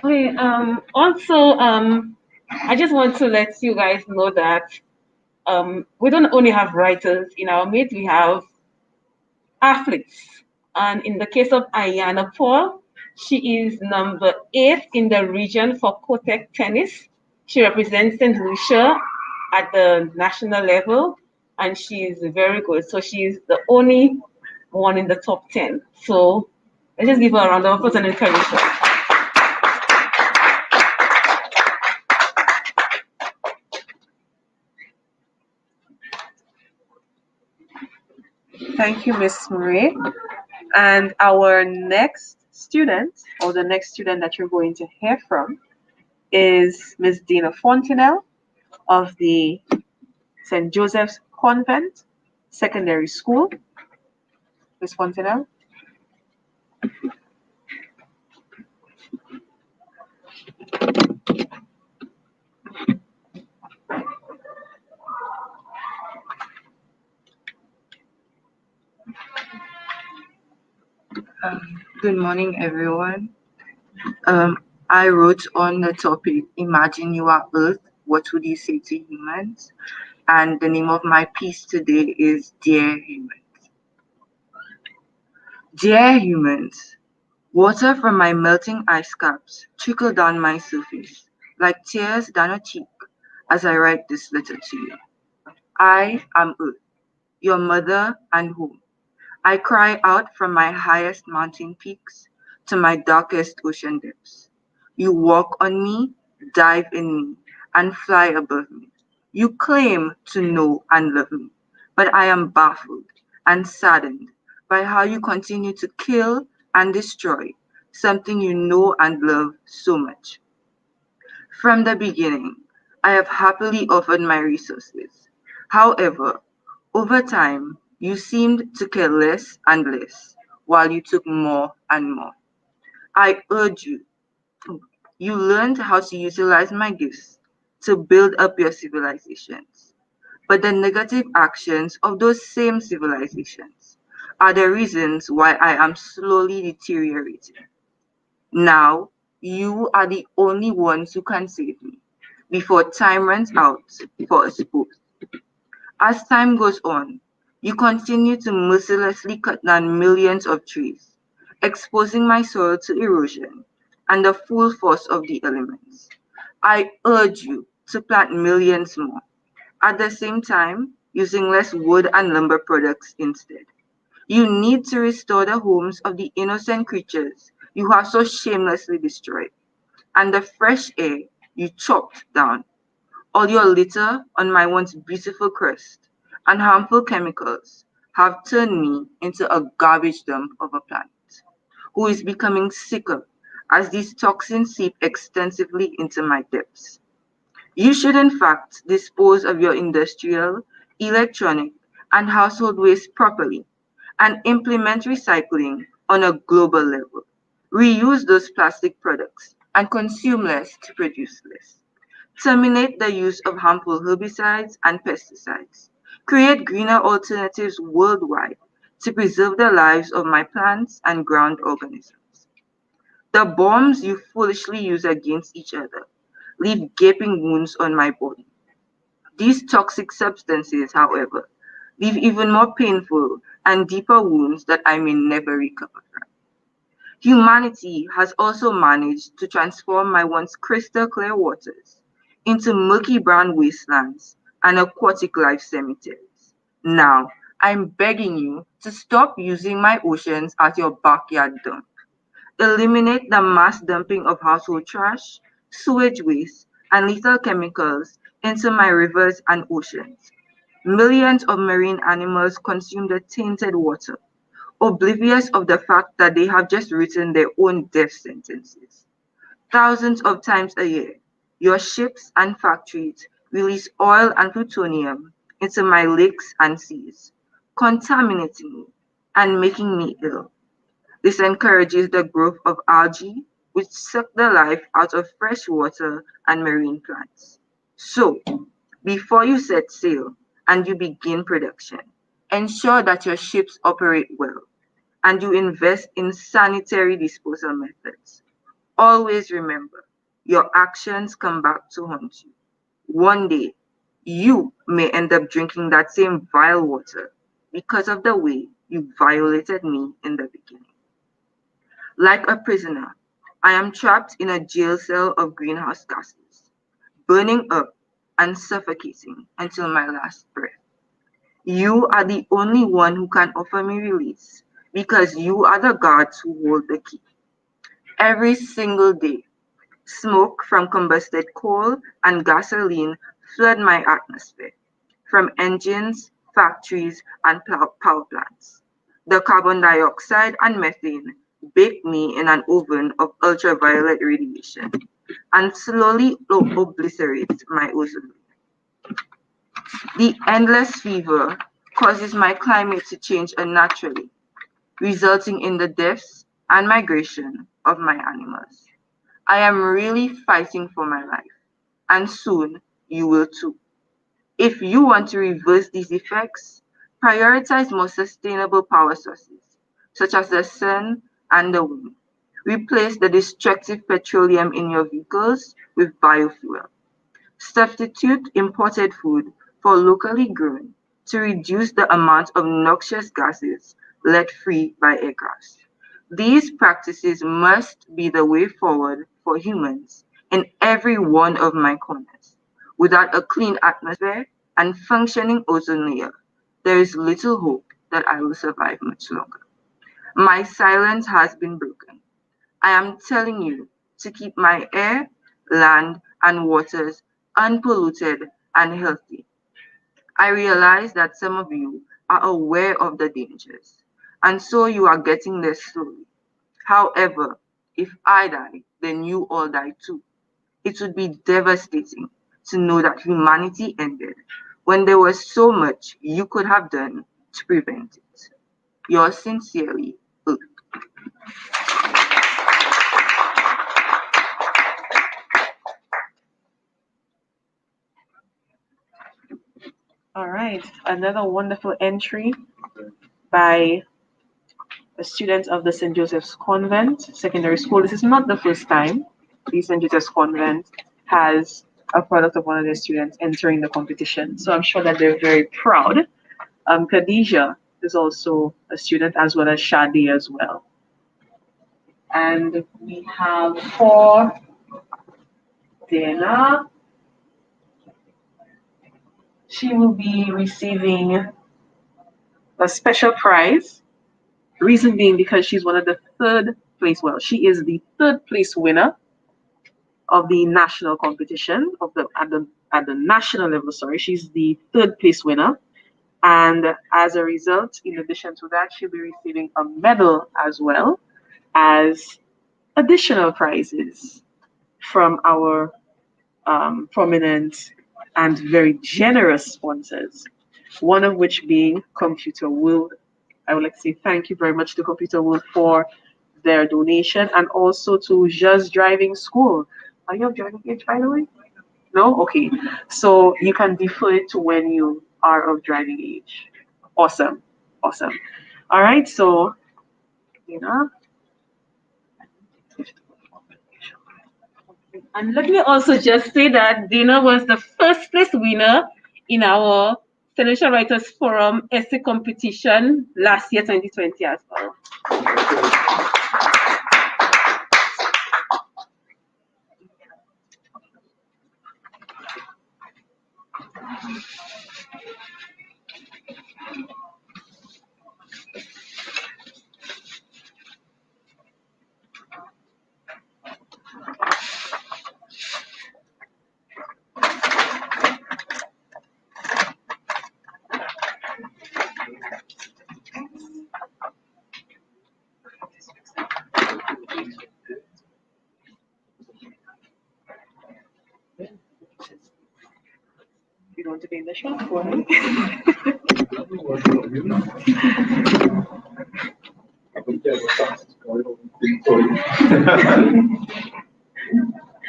I: Okay, I just want to let you guys know that we don't only have writers in our midst, we have athletes. And in the case of Ayanna Paul, she is number 8 in the region for Kotek tennis. She represents St. Lucia at the national level, and she is very good. So she is the only one in the top 10. So let's just give her a round of applause and encourage her.
B: Thank you, Ms. Murray. And our next student, or the next student that you're going to hear from, is Ms. Dina Fontenelle of the St. Joseph's Convent Secondary School. Ms. Fontenelle.
J: Good morning, everyone. I wrote on the topic, Imagine You are Earth, what would you say to humans? And the name of my piece today is Dear Humans. Dear humans, water from my melting ice caps trickle down my surface, like tears down a cheek as I write this letter to you. I am Earth, your mother and home. I cry out from my highest mountain peaks to my darkest ocean depths. You walk on me, dive in me, and fly above me. You claim to know and love me, but I am baffled and saddened by how you continue to kill and destroy something you know and love so much. From the beginning, I have happily offered my resources. However, over time, you seemed to care less and less, while you took more and more. I urge you, you learned how to utilize my gifts to build up your civilizations. But the negative actions of those same civilizations are the reasons why I am slowly deteriorating. Now, you are the only ones who can save me before time runs out for us both. As time goes on, you continue to mercilessly cut down millions of trees, exposing my soil to erosion and the full force of the elements. I urge you to plant millions more, at the same time using less wood and lumber products instead. You need to restore the homes of the innocent creatures you have so shamelessly destroyed, and the fresh air you chopped down. All your litter on my once beautiful crest and harmful chemicals have turned me into a garbage dump of a plant who is becoming sicker as these toxins seep extensively into my depths. You should, in fact, dispose of your industrial, electronic, and household waste properly and implement recycling on a global level. Reuse those plastic products and consume less to produce less. Terminate the use of harmful herbicides and pesticides. Create greener alternatives worldwide to preserve the lives of my plants and ground organisms. The bombs you foolishly use against each other leave gaping wounds on my body. These toxic substances, however, leave even more painful and deeper wounds that I may never recover from. Humanity has also managed to transform my once crystal clear waters into murky brown wastelands and aquatic life cemeteries. Now, I'm begging you to stop using my oceans as your backyard dump. Eliminate the mass dumping of household trash, sewage waste, and lethal chemicals into my rivers and oceans. Millions of marine animals consume the tainted water, oblivious of the fact that they have just written their own death sentences. Thousands of times a year, your ships and factories release oil and plutonium into my lakes and seas, contaminating me and making me ill. This encourages the growth of algae, which suck the life out of fresh water and marine plants. So, before you set sail and you begin production, ensure that your ships operate well and you invest in sanitary disposal methods. Always remember, your actions come back to haunt you. One day, you may end up drinking that same vile water because of the way you violated me in the beginning. Like a prisoner, I am trapped in a jail cell of greenhouse gases, burning up and suffocating until my last breath. You are the only one who can offer me release because you are the gods who hold the key. Every single day, smoke from combusted coal and gasoline flood my atmosphere from engines, factories, and power plants. The carbon dioxide and methane bake me in an oven of ultraviolet radiation and slowly obliterate my ozone. The endless fever causes my climate to change unnaturally, resulting in the deaths and migration of my animals. I am really fighting for my life, and soon you will too. If you want to reverse these effects, prioritize more sustainable power sources, such as the sun and the wind. Replace the destructive petroleum in your vehicles with biofuel. Substitute imported food for locally grown to reduce the amount of noxious gases let free by aircraft. These practices must be the way forward for humans in every one of my corners. Without a clean atmosphere and functioning ozone layer, there is little hope that I will survive much longer. My silence has been broken. I am telling you to keep my air, land, and waters unpolluted and healthy. I realize that some of you are aware of the dangers, and so you are getting there slowly. However, if I die, then you all die too. It would be devastating to know that humanity ended when there was so much you could have done to prevent it. Yours sincerely, Luke.
B: All right, another wonderful entry by a student of the St. Joseph's Convent Secondary School. This is not the first time the St. Joseph's Convent has a product of one of their students entering the competition. So I'm sure that they're very proud. Khadija is also a student, as well as Shady as well. And we have for Dana, she will be receiving a special prize. Reason being because she's one of the third place, well, she is the third place winner of the national competition at the national level, sorry. She's the third place winner. And as a result, in addition to that, she'll be receiving a medal as well as additional prizes from our prominent and very generous sponsors, one of which being Computer World. I would like to say thank you very much to Computer World for their donation, and also to Just Driving School. Are you of driving age, by the way? No? Okay. So you can defer it to when you are of driving age. Awesome. Awesome. All right. So, and let me also just say that Dina was the first place winner in our Financial Writers Forum essay competition last year, 2020 as well. You don't want to be in the shop, go ahead.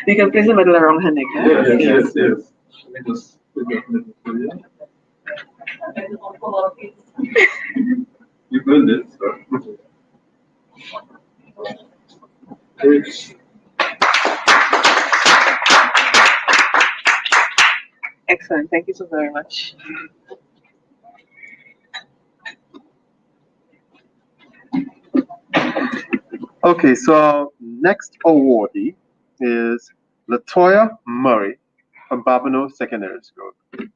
B: You can place them at the wrong hand again.
G: Yes. Let me just put that in the video. You build it, so.
B: Excellent. Thank you so very much.
A: Okay, so our next awardee is Latoya Murray from Babino Secondary School. Come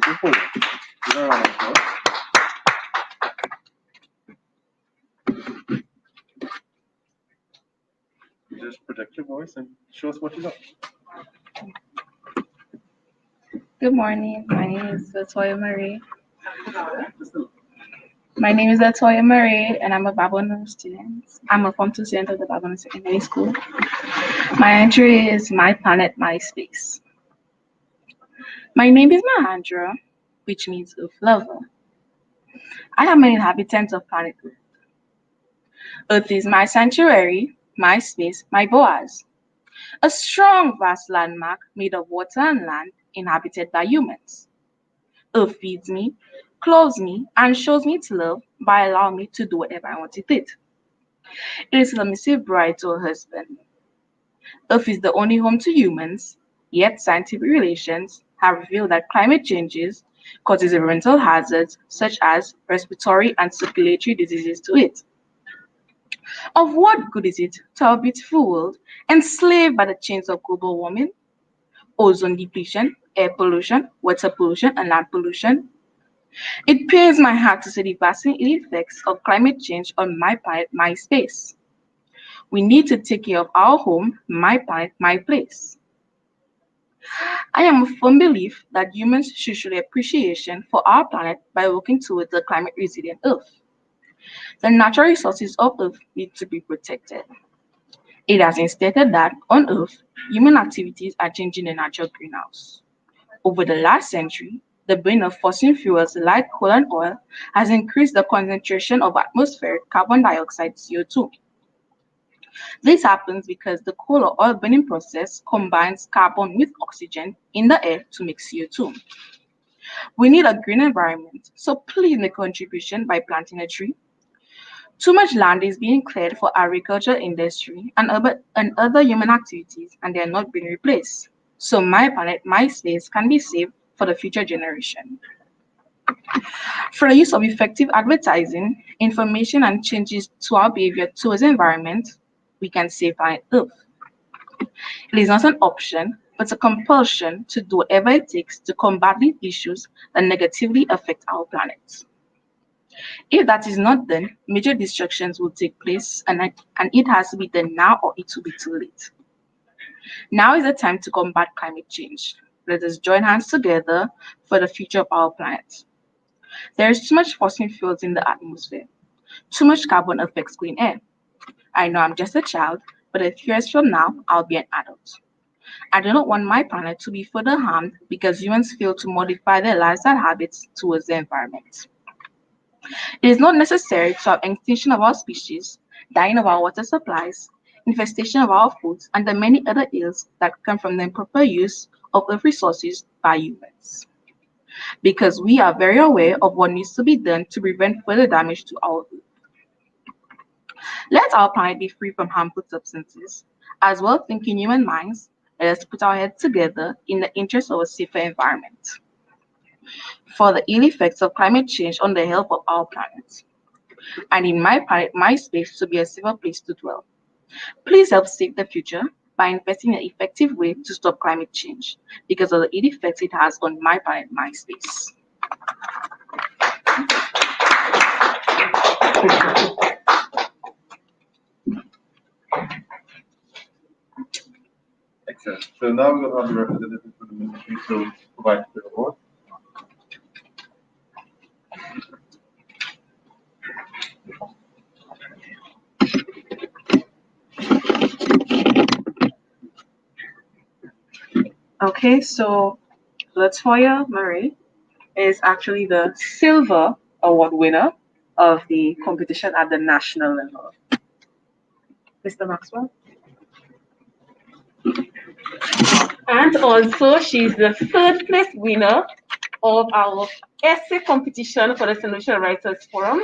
A: to the podium. Give her a round of applause. Just protect your voice and show us what you got.
K: Good morning. My name is Latoya Murray. And I'm a Babino student. I'm a Form 2 student of the Babino Secondary School. My entry is My Planet, My Space. My name is Mahandra, which means Earth Lover. I am an inhabitant of planet Earth. Earth is my sanctuary, my space, my Boaz. A strong, vast landmark made of water and land inhabited by humans. Earth feeds me, clothes me, and shows me its love by allowing me to do whatever I want with it. It is a submissive bride to her husband. Earth is the only home to humans, yet scientific relations have revealed that climate changes causes environmental hazards such as respiratory and circulatory diseases to it. Of what good is it to our beautiful world enslaved by the chains of global warming, ozone depletion, air pollution, water pollution, and land pollution? It pains my heart to see the devastating effects of climate change on my planet, my space. We need to take care of our home, my planet, my place. I am a firm believer that humans should show appreciation for our planet by working towards a climate resilient Earth. The natural resources of Earth need to be protected. It has been stated that on Earth, human activities are changing the natural greenhouse. Over the last century, the burning of fossil fuels like coal and oil has increased the concentration of atmospheric carbon dioxide (CO2). This happens because the coal or oil burning process combines carbon with oxygen in the air to make CO2. We need a green environment, so please make a contribution by planting a tree. Too much land is being cleared for agriculture, industry, and other human activities, and they are not being replaced. So my planet, my space can be saved for the future generation. For the use of effective advertising, information, and changes to our behavior towards the environment, we can save planet Earth. It is not an option, but a compulsion to do whatever it takes to combat these issues that negatively affect our planet. If that is not done, major destructions will take place, and it has to be done now or it will be too late. Now is the time to combat climate change. Let us join hands together for the future of our planet. There is too much fossil fuels in the atmosphere. Too much carbon affects clean air. I know I'm just a child, but a few years from now, I'll be an adult. I do not want my planet to be further harmed because humans fail to modify their lifestyle habits towards the environment. It is not necessary to have extinction of our species, dying of our water supplies, infestation of our foods, and the many other ills that come from the improper use of Earth resources by humans. Because we are very aware of what needs to be done to prevent further damage to our Earth. Let our planet be free from harmful substances. As well thinking human minds, let us put our heads together in the interest of a safer environment. For the ill effects of climate change on the health of our planet, and in my planet, my space to be a safer place to dwell. Please help save the future by investing in an effective way to stop climate change because of the ill effects it has on my planet, my space.
G: Excellent. So now we're going to have the representative from the ministry to provide the award.
B: Okay, so Latoya Murray is actually the silver award winner of the competition at the national level. Mr. Maxwell?
I: And also, she's the third place winner of our essay competition for the Solution Writers Forum,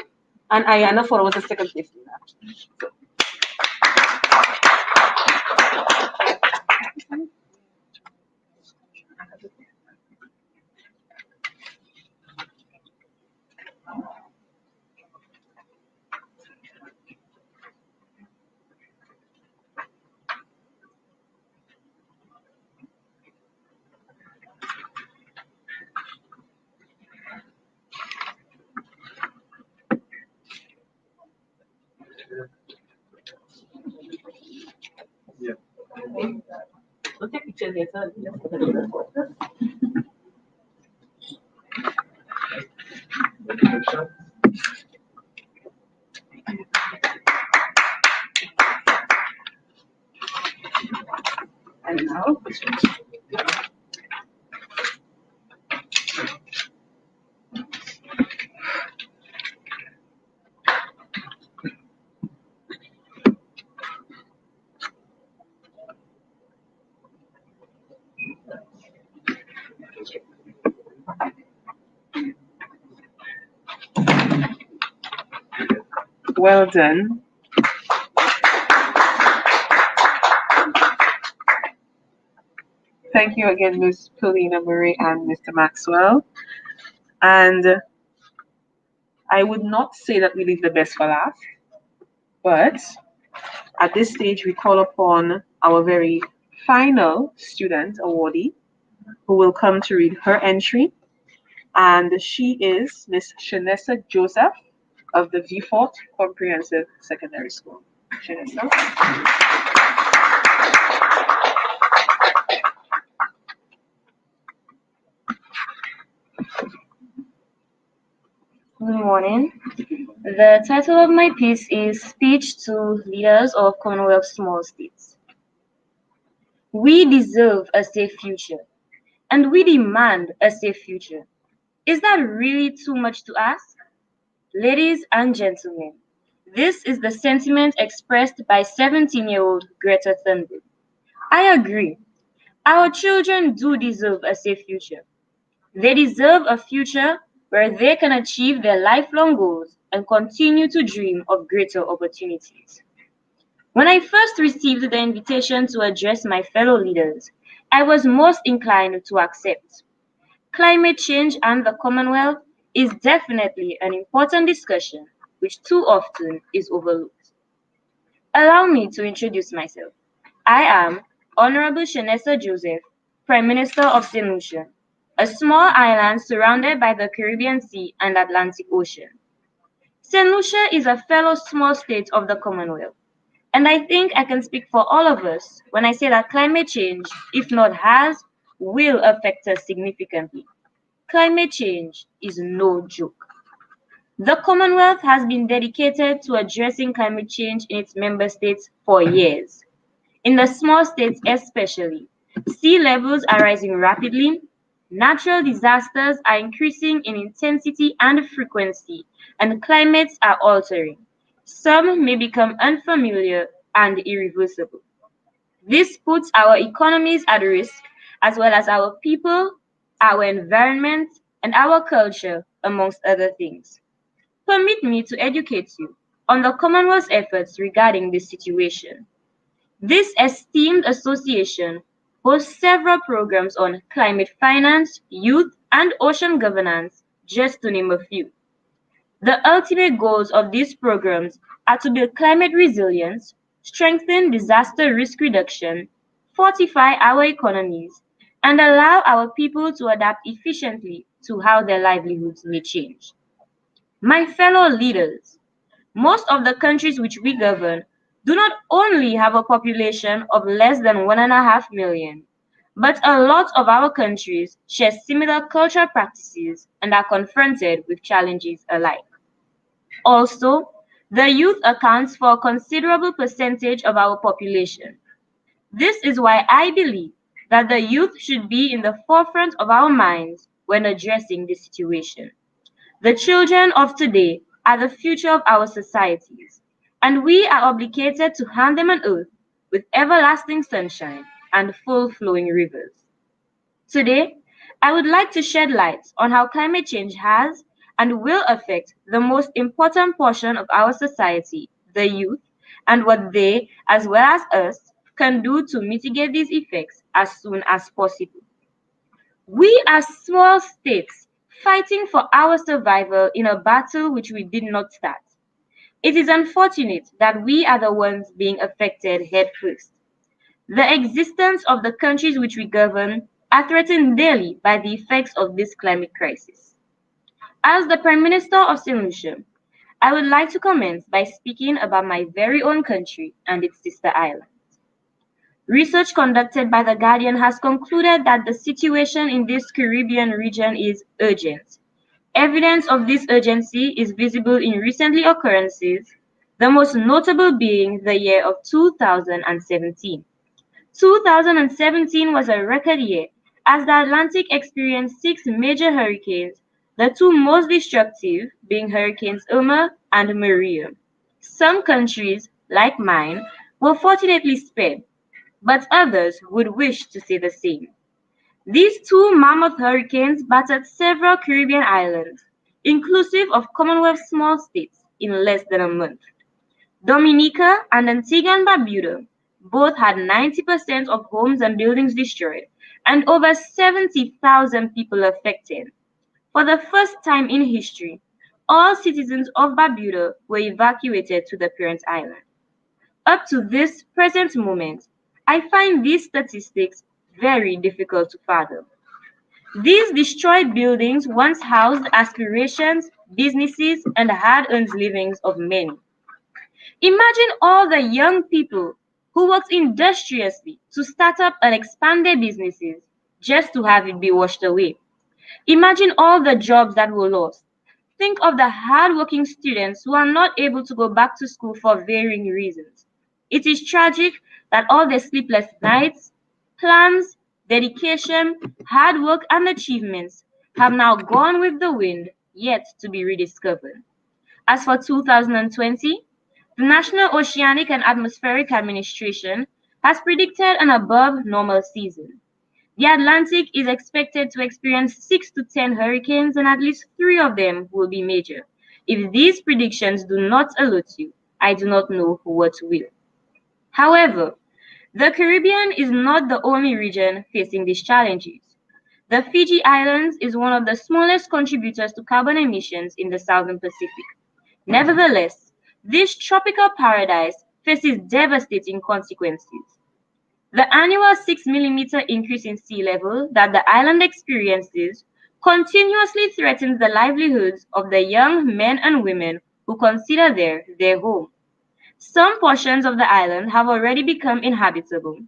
I: and Ayanna was the second place winner. So.
G: Yeah.
I: We'll take pictures later.
B: And now, well done. Thank you again, Ms. Paulina Murray and Mr. Maxwell. And I would not say that we leave the best for last, but at this stage, we call upon our very final student awardee who will come to read her entry. And she is Miss Shanessa Joseph of the Vieux-Fort Comprehensive Secondary School. Shanessa.
L: Good morning. The title of my piece is Speech to Leaders of Commonwealth Small States. We deserve a safe future, and we demand a safe future. Is that really too much to ask? Ladies and gentlemen, this is the sentiment expressed by 17-year-old Greta Thunberg. I agree. Our children do deserve a safe future. They deserve a future where they can achieve their lifelong goals and continue to dream of greater opportunities. When I first received the invitation to address my fellow leaders, I was most inclined to accept. Climate change and the Commonwealth is definitely an important discussion which too often is overlooked. Allow me to introduce myself. I am Honorable Shanessa Joseph, Prime Minister of St. Lucia, a small island surrounded by the Caribbean Sea and Atlantic Ocean. St. Lucia is a fellow small state of the Commonwealth, and I think I can speak for all of us when I say that climate change, if not has, will affect us significantly. Climate change is no joke. The Commonwealth has been dedicated to addressing climate change in its member states for years. In the small states especially, sea levels are rising rapidly, natural disasters are increasing in intensity and frequency, and climates are altering. Some may become unfamiliar and irreversible. This puts our economies at risk, as well as our people, our environment, and our culture, amongst other things. Permit me to educate you on the Commonwealth's efforts regarding this situation. This esteemed association hosts several programs on climate finance, youth, and ocean governance, just to name a few. The ultimate goals of these programs are to build climate resilience, strengthen disaster risk reduction, fortify our economies, and allow our people to adapt efficiently to how their livelihoods may change. My fellow leaders, most of the countries which we govern do not only have a population of less than 1.5 million, but a lot of our countries share similar cultural practices and are confronted with challenges alike. Also, the youth accounts for a considerable percentage of our population. This is why I believe that the youth should be in the forefront of our minds when addressing this situation. The children of today are the future of our societies, and we are obligated to hand them an earth with everlasting sunshine and full-flowing rivers. Today, I would like to shed light on how climate change has and will affect the most important portion of our society, the youth, and what they, as well as us, can do to mitigate these effects as soon as possible. We are small states fighting for our survival in a battle which we did not start. It is unfortunate that we are the ones being affected head first. The existence of the countries which we govern are threatened daily by the effects of this climate crisis. As the Prime Minister of St. Lucia, I would like to commence by speaking about my very own country and its sister island. Research conducted by The Guardian has concluded that the situation in this Caribbean region is urgent. Evidence of this urgency is visible in recent occurrences, the most notable being the year of 2017. 2017 was a record year as the Atlantic experienced 6 major hurricanes, the 2 most destructive being Hurricanes Irma and Maria. Some countries, like mine, were fortunately spared, but others would wish to say the same. These 2 mammoth hurricanes battered several Caribbean islands, inclusive of Commonwealth small states, in less than a month. Dominica and Antigua and Barbuda both had 90% of homes and buildings destroyed, and over 70,000 people affected. For the first time in history, all citizens of Barbuda were evacuated to the parent island. Up to this present moment, I find these statistics very difficult to fathom. These destroyed buildings once housed aspirations, businesses, and hard-earned livings of many. Imagine all the young people who worked industriously to start up and expand their businesses just to have it be washed away. Imagine all the jobs that were lost. Think of the hard-working students who are not able to go back to school for varying reasons. It is tragic that all their sleepless nights, plans, dedication, hard work, and achievements have now gone with the wind, yet to be rediscovered. As for 2020, the National Oceanic and Atmospheric Administration has predicted an above normal season. The Atlantic is expected to experience 6 to 10 hurricanes, and at least 3 of them will be major. If these predictions do not alert you, I do not know what will. However, the Caribbean is not the only region facing these challenges. The Fiji Islands is one of the smallest contributors to carbon emissions in the Southern Pacific. Nevertheless, this tropical paradise faces devastating consequences. The annual 6-millimeter increase in sea level that the island experiences continuously threatens the livelihoods of the young men and women who consider there their home. Some portions of the island have already become inhabitable,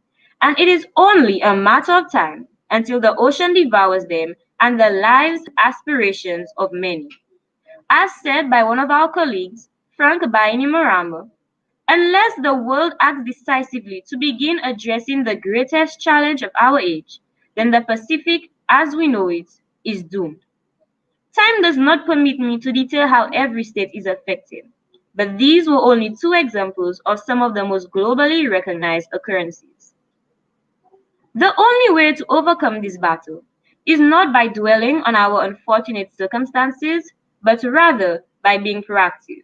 L: and it is only a matter of time until the ocean devours them and the lives aspirations of many. As said by one of our colleagues, Frank Bainimarama, unless the world acts decisively to begin addressing the greatest challenge of our age, then the Pacific, as we know it, is doomed. Time does not permit me to detail how every state is affected, but these were only 2 examples of some of the most globally recognized occurrences. The only way to overcome this battle is not by dwelling on our unfortunate circumstances, but rather by being proactive.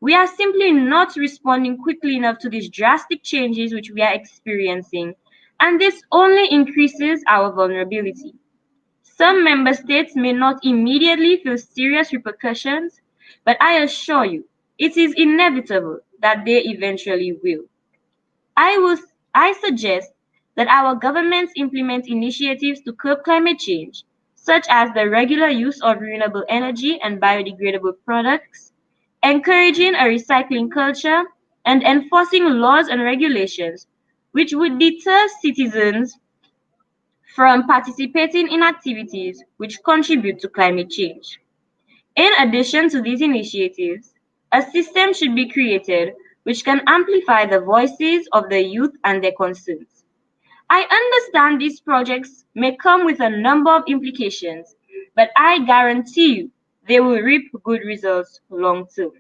L: We are simply not responding quickly enough to these drastic changes which we are experiencing, and this only increases our vulnerability. Some member states may not immediately feel serious repercussions, but I assure you, it is inevitable that they eventually will. I suggest that our governments implement initiatives to curb climate change, such as the regular use of renewable energy and biodegradable products, encouraging a recycling culture, and enforcing laws and regulations which would deter citizens from participating in activities which contribute to climate change. In addition to these initiatives, a system should be created which can amplify the voices of the youth and their concerns. I understand these projects may come with a number of implications, but I guarantee you they will reap good results long term.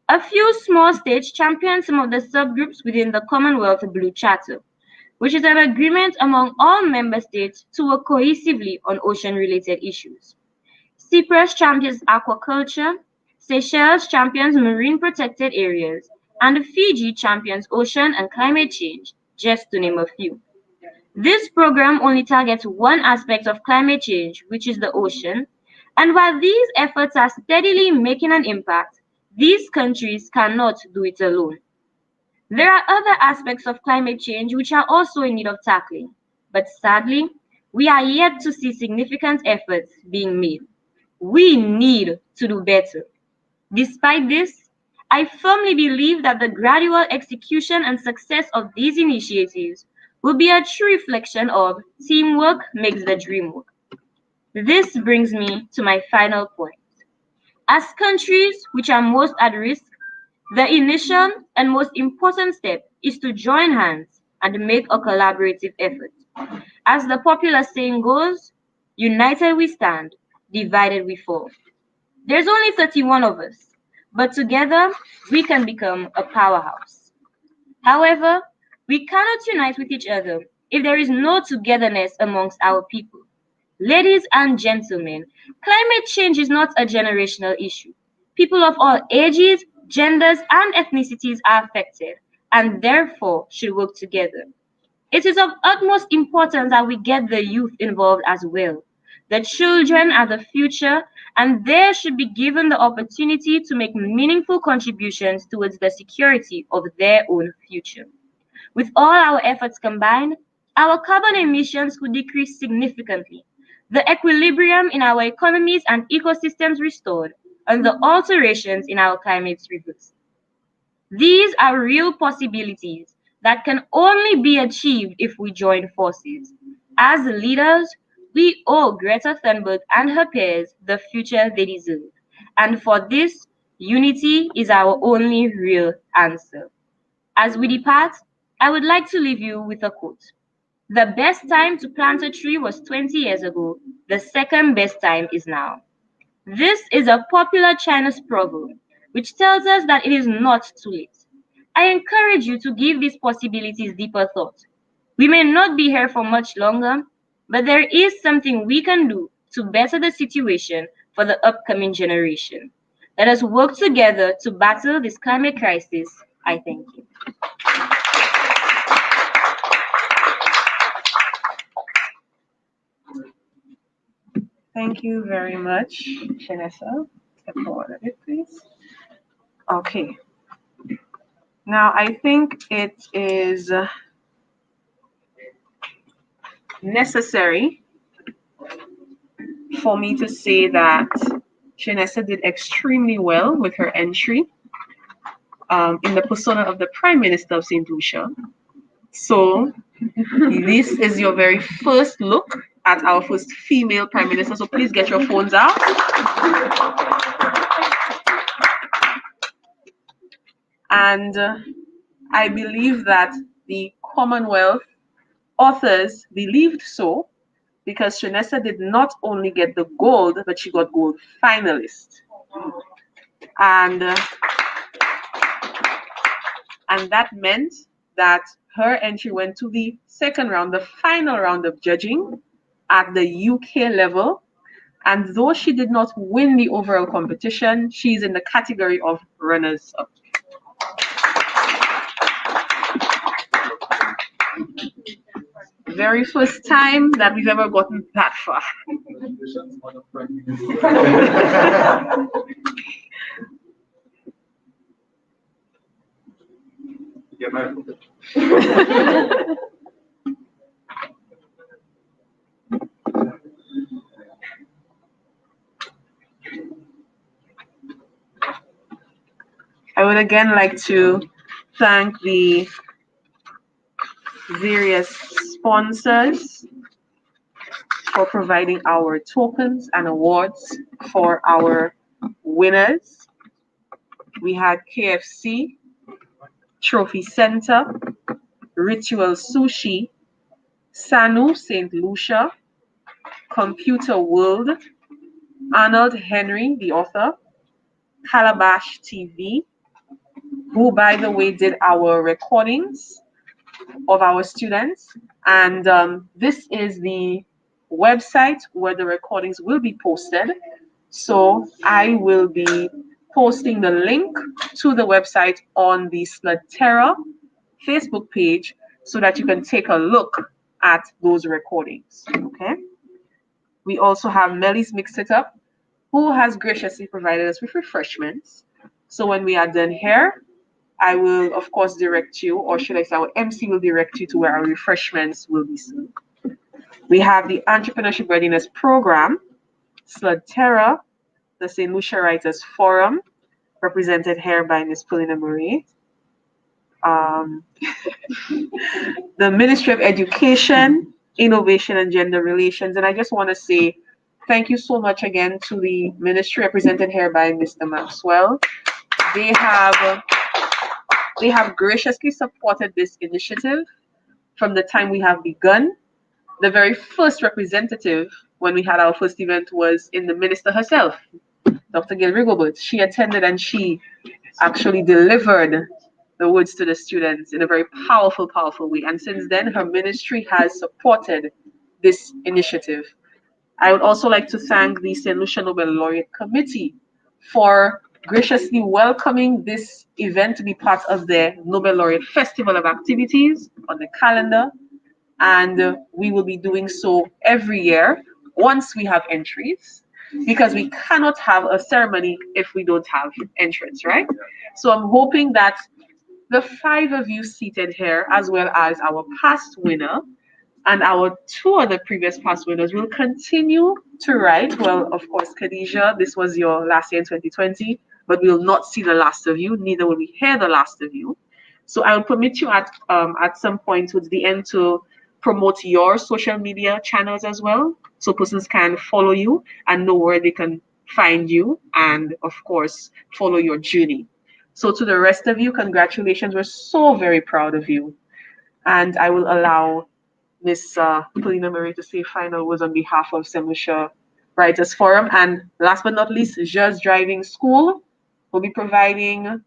L: A few small states champion some of the subgroups within the Commonwealth Blue Charter, which is an agreement among all member states to work cohesively on ocean-related issues. Cyprus champions aquaculture, Seychelles champions marine protected areas, and Fiji champions ocean and climate change, just to name a few. This program only targets one aspect of climate change, which is the ocean, and while these efforts are steadily making an impact, these countries cannot do it alone. There are other aspects of climate change which are also in need of tackling, but sadly, we are yet to see significant efforts being made. We need to do better. Despite this, I firmly believe that the gradual execution and success of these initiatives will be a true reflection of teamwork makes the dream work. This brings me to my final point. As countries which are most at risk, the initial and most important step is to join hands and make a collaborative effort. As the popular saying goes, united we stand, divided we fall. There's only 31 of us, but together we can become a powerhouse. However, we cannot unite with each other if there is no togetherness amongst our people. Ladies and gentlemen, climate change is not a generational issue. People of all ages, genders, and ethnicities are affected and therefore should work together. It is of utmost importance that we get the youth involved as well. The children are the future, and they should be given the opportunity to make meaningful contributions towards the security of their own future. With all our efforts combined, our carbon emissions could decrease significantly, the equilibrium in our economies and ecosystems restored, and the alterations in our climates reversed. These are real possibilities that can only be achieved if we join forces. As leaders, we owe Greta Thunberg and her peers the future they deserve. And for this, unity is our only real answer. As we depart, I would like to leave you with a quote. The best time to plant a tree was 20 years ago. The second best time is now. This is a popular Chinese proverb, which tells us that it is not too late. I encourage you to give these possibilities deeper thought. We may not be here for much longer, but there is something we can do to better the situation for the upcoming generation. Let us work together to battle this climate crisis. I thank you.
B: Thank you very much, Shanessa. Step forward a bit, please. Okay. Now, I think it is necessary for me to say that Shanessa did extremely well with her entry in the persona of the Prime Minister of St. Lucia. So, this is your very first look at our first female Prime Minister. So, please get your phones out. And I believe that the Commonwealth authors believed so because Shanessa did not only get the gold, but she got gold finalist. And that meant that her entry went to the second round, the final round of judging at the UK level. And though she did not win the overall competition, she's in the category of runners-up. Very first time that we've ever gotten that far. I would again like to thank the various sponsors for providing our tokens and awards for our winners. We had KFC, Trophy Center, Ritual Sushi, Sanu St. Lucia, Computer World, Arnold Henry, the author, Calabash TV, who, by the way, did our recordings of our students. And this is the website where the recordings will be posted. So I will be posting the link to the website on the SLUDTERA Facebook page so that you can take a look at those recordings. Okay. We also have Melly's Mix It Up, who has graciously provided us with refreshments. So when we are done here, I will, of course, direct you, or should I say our MC will direct you to where our refreshments will be served. We have the Entrepreneurship Readiness Program, SLUDTERA, the St. Lucia Writers Forum, represented here by Ms. Latoya Murray. The Ministry of Education, Innovation and Gender Relations. And I just want to say thank you so much again to the ministry represented here by Mr. Maxwell. They have graciously supported this initiative from the time we have begun. The very first representative when we had our first event was in the minister herself, Dr. Gail Rigobert. She attended and she actually delivered the words to the students in a very powerful, powerful way. And since then, her ministry has supported this initiative. I would also like to thank the St. Lucia Nobel Laureate Committee for graciously welcoming this event to be part of their Nobel Laureate Festival of Activities on the calendar. and we will be doing so every year once we have entries, because we cannot have a ceremony if we don't have entrants, right? So I'm hoping that the 5 of you seated here, as well as our past winner and our 2 other previous past winners, will continue to write. Well, of course, Khadijah, this was your last year in 2020, but we will not see the last of you, neither will we hear the last of you. So I will permit you at some point towards the end to promote your social media channels as well, so persons can follow you and know where they can find you, and of course follow your journey. So to the rest of you, congratulations. We're so very proud of you. And I will allow Miss Latoya Murray to say final words on behalf of St. Lucia Writers Forum. And last but not least, Just Driving School will be providing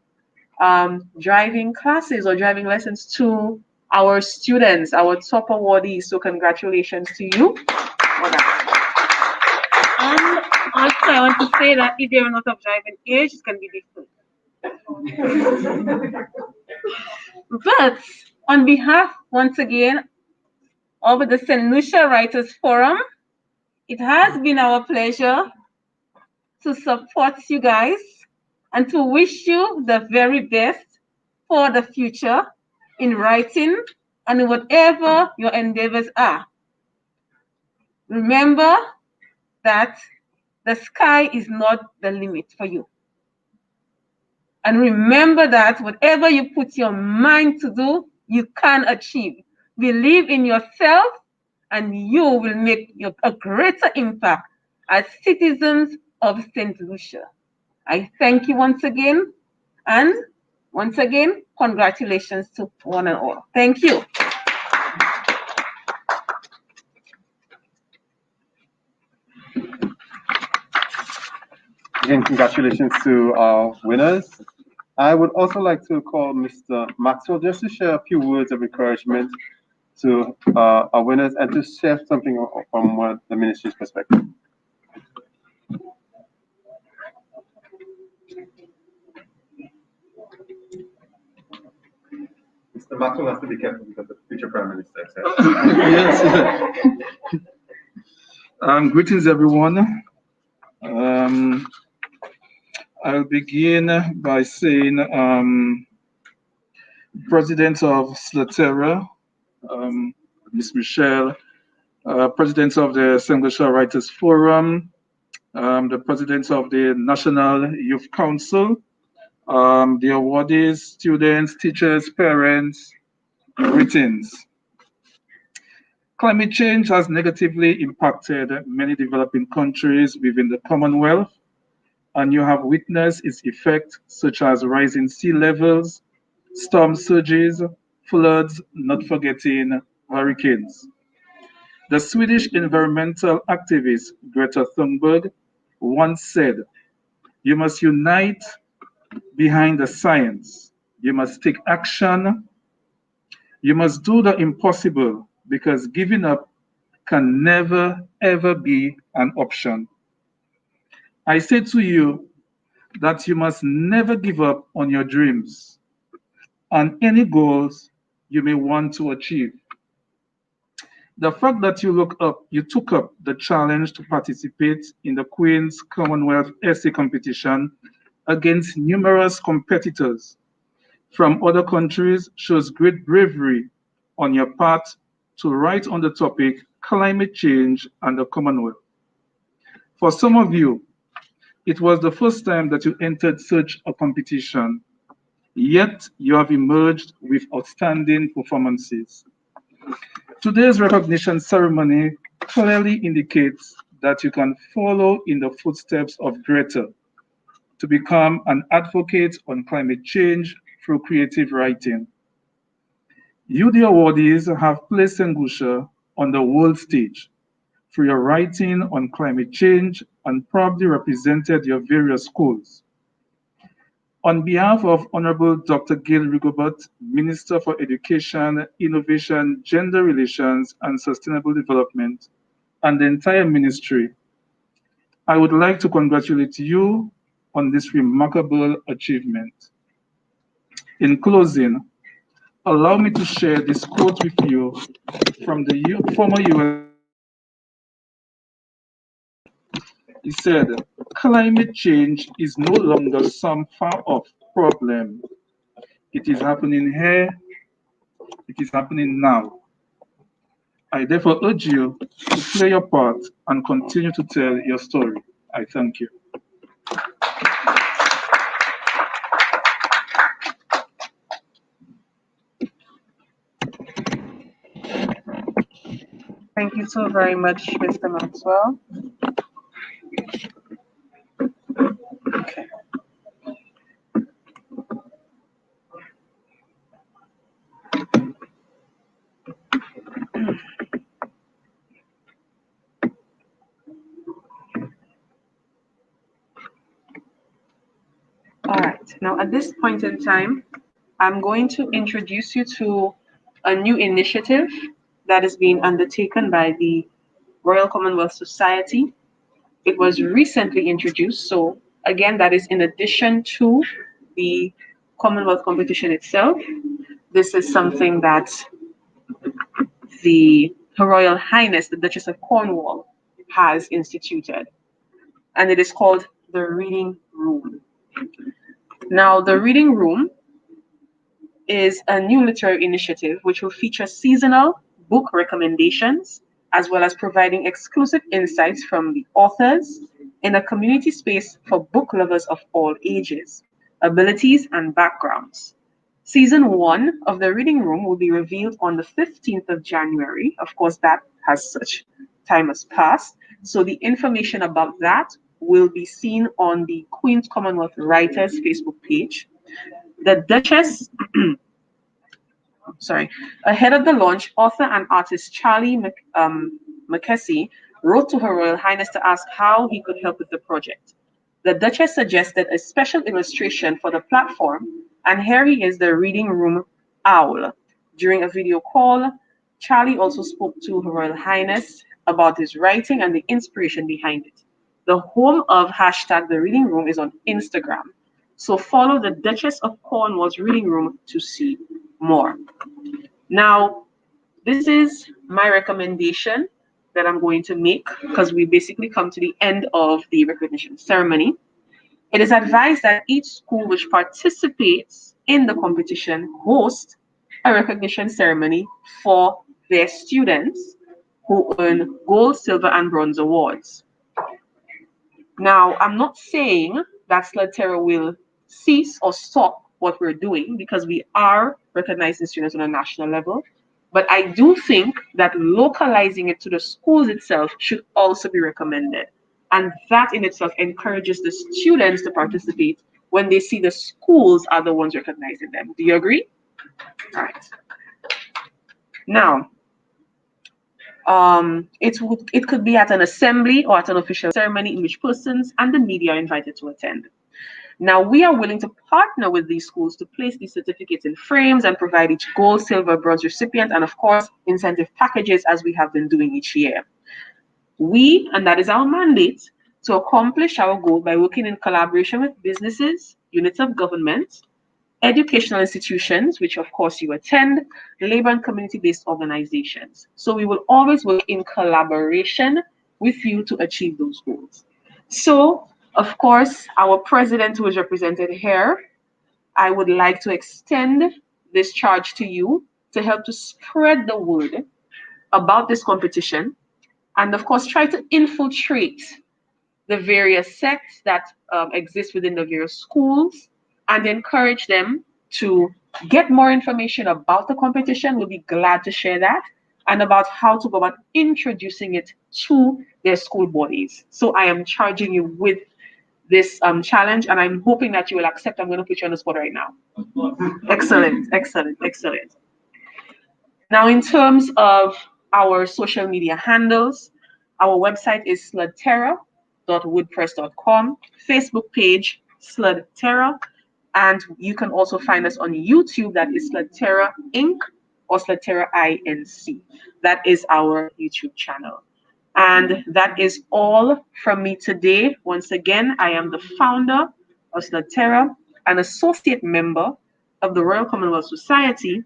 B: driving classes or driving lessons to our students, our top awardees. So congratulations to you for that.
I: And also, I want to say that if you're not of driving age, it can be difficult. But on behalf, once again, of the St. Lucia Writers Forum, it has been our pleasure to support you guys and to wish you the very best for the future in writing and whatever your endeavors are. Remember that the sky is not the limit for you. And remember that whatever you put your mind to do, you can achieve. Believe in yourself and you will make a greater impact as citizens of St. Lucia. I thank you once again, and once again, congratulations to one and all. Thank you.
A: Again, congratulations to our winners. I would also like to call Mr. Maxwell just to share a few words of encouragement to our winners and to share something from the ministry's perspective. Mr. Maxwell has to be careful because the future Prime Minister says.
M: Yes. Greetings, everyone. I'll begin by saying, President of SLUDTERA, Ms. Michelle, President of the St. Lucia Writers Forum, the President of the National Youth Council, the awardees, students, teachers, parents, greetings. Climate change has negatively impacted many developing countries within the Commonwealth, and you have witnessed its effects, such as rising sea levels, storm surges, floods, not forgetting hurricanes. The Swedish environmental activist Greta Thunberg once said, "You must unite behind the science. You must take action. You must do the impossible, because giving up can never, ever be an option." I say to you that you must never give up on your dreams and any goals you may want to achieve. The fact that you took up the challenge to participate in the Queen's Commonwealth essay competition against numerous competitors from other countries shows great bravery on your part to write on the topic climate change and the Commonwealth. For some of you, it was the first time that you entered such a competition, yet you have emerged with outstanding performances. Today's recognition ceremony clearly indicates that you can follow in the footsteps of Greta to become an advocate on climate change through creative writing. You, the awardees, have placed St. Lucia on the world stage through your writing on climate change and proudly represented your various schools. On behalf of Honorable Dr. Gail Rigobert, Minister for Education, Innovation, Gender Relations, and Sustainable Development, and the entire ministry, I would like to congratulate you on this remarkable achievement. In closing, Allow me to share this quote with you from the former US. He said, climate change is no longer some far off problem. It is happening here. It is happening now. I therefore urge you to play your part and continue to tell your story. I thank you.
B: Thank you so very much, Mr. Maxwell. Okay. All right. Now, at this point in time, I'm going to introduce you to a new initiative that is being undertaken by the Royal Commonwealth Society. It was recently introduced, so again, that is in addition to the Commonwealth competition itself. This is something that Her Royal Highness, the Duchess of Cornwall, has instituted, and it is called the Reading Room. Now, the Reading Room is a new literary initiative which will feature seasonal book recommendations, as well as providing exclusive insights from the authors in a community space for book lovers of all ages, abilities, and backgrounds. Season 1 of the Reading Room will be revealed on the 15th of January. Of course, that has such time has passed. So the information about that will be seen on the Queen's Commonwealth Writers Facebook page. The Duchess, ahead of the launch, author and artist Charlie McKessie wrote to Her Royal Highness to ask how he could help with the project. The Duchess suggested a special illustration for the platform, and here he is, the Reading Room Owl. During a video call, Charlie also spoke to Her Royal Highness about his writing and the inspiration behind it. The home of #The Reading Room is on Instagram, so follow the Duchess of Cornwall's Reading Room to see more. Now, this is my recommendation that I'm going to make because we basically come to the end of the recognition ceremony. It is advised that each school which participates in the competition host a recognition ceremony for their students who earn gold, silver, and bronze awards. Now, I'm not saying that SLUDTERA will cease or stop what we're doing because we are recognizing students on a national level, but I do think that localizing it to the schools itself should also be recommended. And that in itself encourages the students to participate when they see the schools are the ones recognizing them. Do you agree? All right. Now, it could be at an assembly or at an official ceremony in which persons and the media are invited to attend. Now, we are willing to partner with these schools to place these certificates in frames and provide each gold, silver, bronze recipient, and of course, incentive packages as we have been doing each year. And that is our mandate, to accomplish our goal by working in collaboration with businesses, units of government, educational institutions, which of course you attend, labor and community-based organizations. So we will always work in collaboration with you to achieve those goals. So, of course, our president who is represented here, I would like to extend this charge to you to help to spread the word about this competition, and of course, try to infiltrate the various sects that exist within the various schools and encourage them to get more information about the competition. We'll be glad to share that, and about how to go about introducing it to their school bodies. So I am charging you with this challenge, and I'm hoping that you will accept. I'm going to put you on the spot right now. Excellent, excellent, excellent. Now, in terms of our social media handles, our website is SLUDTERA.wordpress.com, Facebook page SLUDTERA, and you can also find us on YouTube. That is SLUDTERA Inc. or SLUDTERA INC. That is our YouTube channel. And that is all from me today. Once again, I am the founder of SLUDTERA, an associate member of the Royal Commonwealth Society,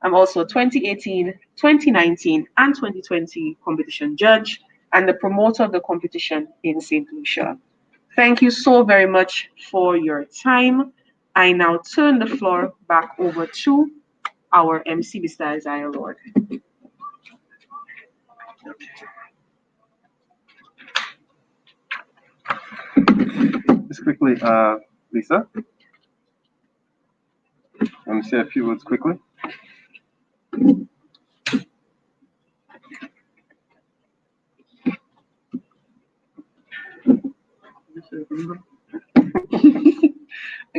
B: I'm also 2018, 2019, and 2020 competition judge and the promoter of the competition in St. Lucia. Thank you so very much for your time. I now turn the floor back over to our MC, Mr. Isaiah Lord.
A: Just quickly, Lisa, let me say a few words quickly.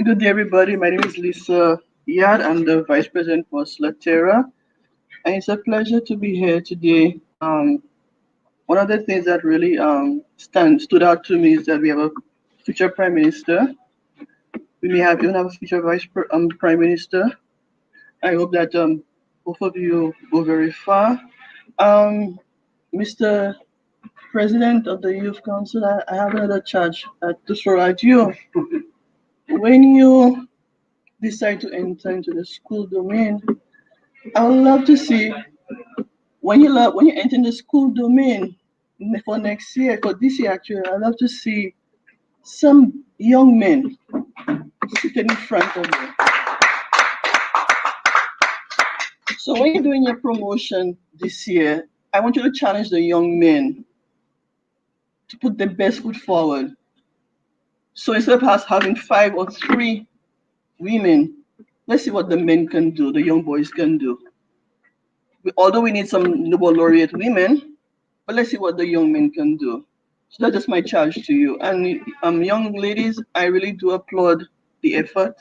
N: Good day, everybody. My name is Lisa Yad. I'm the Vice President for SLUDTERA, and it's a pleasure to be here today. One of the things that really stood out to me is that we have a future Prime Minister. We may even have a future Prime Minister. I hope that both of you go very far. Mr. President of the Youth Council, I have another charge to throw at you. When you decide to enter into the school domain, I would love to see when you enter in the school domain for next year, for this year actually, I'd love to see some young men sitting in front of you. So when you're doing your promotion this year, I want you to challenge the young men to put their best foot forward. So instead of us having 5 or 3 women, let's see what the men can do, the young boys can do. Although we need some Nobel laureate women, but let's see what the young men can do. So that's just my charge to you. And young ladies, I really do applaud the effort.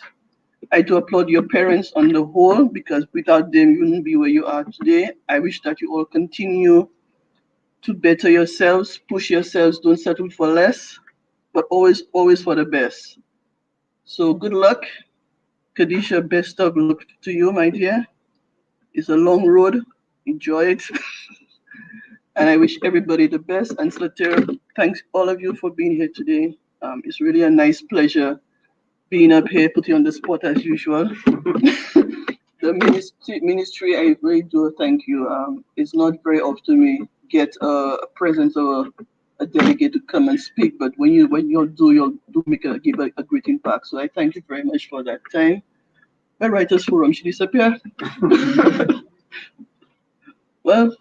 N: I do applaud your parents on the whole, because without them, you wouldn't be where you are today. I wish that you all continue to better yourselves, push yourselves, don't settle for less, but always for the best. So good luck. Kadisha, best of luck to you, my dear. It's a long road. Enjoy it. And I wish everybody the best. And SLUDTERA, thanks all of you for being here today. It's really a nice pleasure being up here, put you on the spot as usual. The ministry, I really do thank you. It's not very often we get a presence of a delegate to come and speak, but when you do, you'll give a great impact. So I thank you very much for that time. My writers forum should disappear. Well,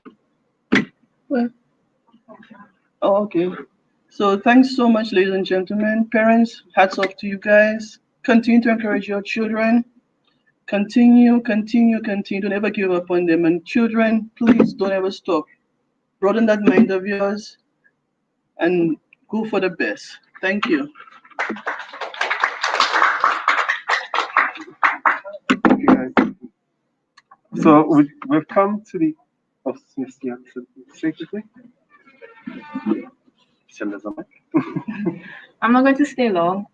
N: oh, okay. So thanks so much, ladies and gentlemen. Parents, hats off to you guys. Continue to encourage your children. Continue. Don't ever give up on them. And children, please don't ever stop. Broaden that mind of yours and go for the best. Thank you.
A: Thank you, guys. So we've come to the say quickly.
H: I'm not going to stay long.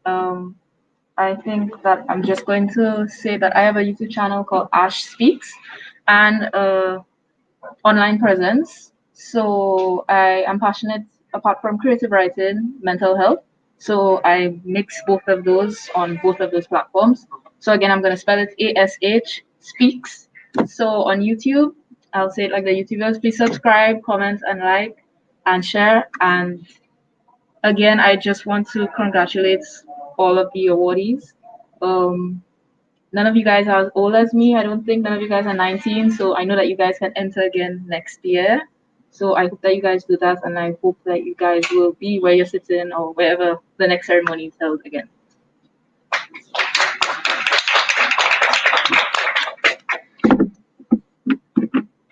H: I think that I'm just going to say that I have a YouTube channel called Ash Speaks and online presence. So I am passionate, apart from creative writing, mental health. So I mix both of those on both of those platforms. So again, I'm going to spell it ASH Speaks. So on YouTube, I'll say it like the YouTubers, please subscribe, comment, and like, and share. And again, I just want to congratulate all of the awardees. None of you guys are as old as me. I don't think none of you guys are 19. So I know that you guys can enter again next year. So I hope that you guys do that. And I hope that you guys will be where you're sitting or wherever the next ceremony is held again.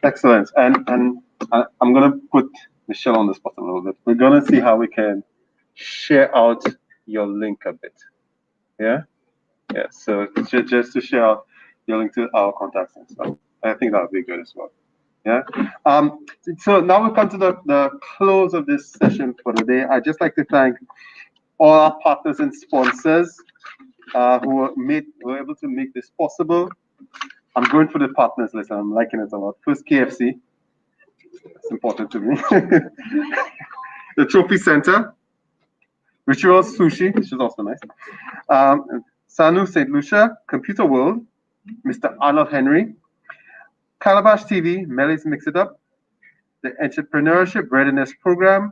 A: Excellent. And I'm going to put Michelle on the spot a little bit. We're going to see how we can share out your link a bit. Yeah? Yeah. So just to share out your link to our contacts and stuff. I think that would be good as well. Yeah. So now we come to the close of this session for the day. I'd just like to thank all our partners and sponsors who were able to make this possible. I'm going for the partners list. I'm liking it a lot. First, KFC. It's important to me. The Trophy Center. Ritual Sushi, which is also nice. Sanu St. Lucia, Computer World, Mr. Arnold Henry, Calabash TV, Melly's Mix It Up, the Entrepreneurship Readiness Program,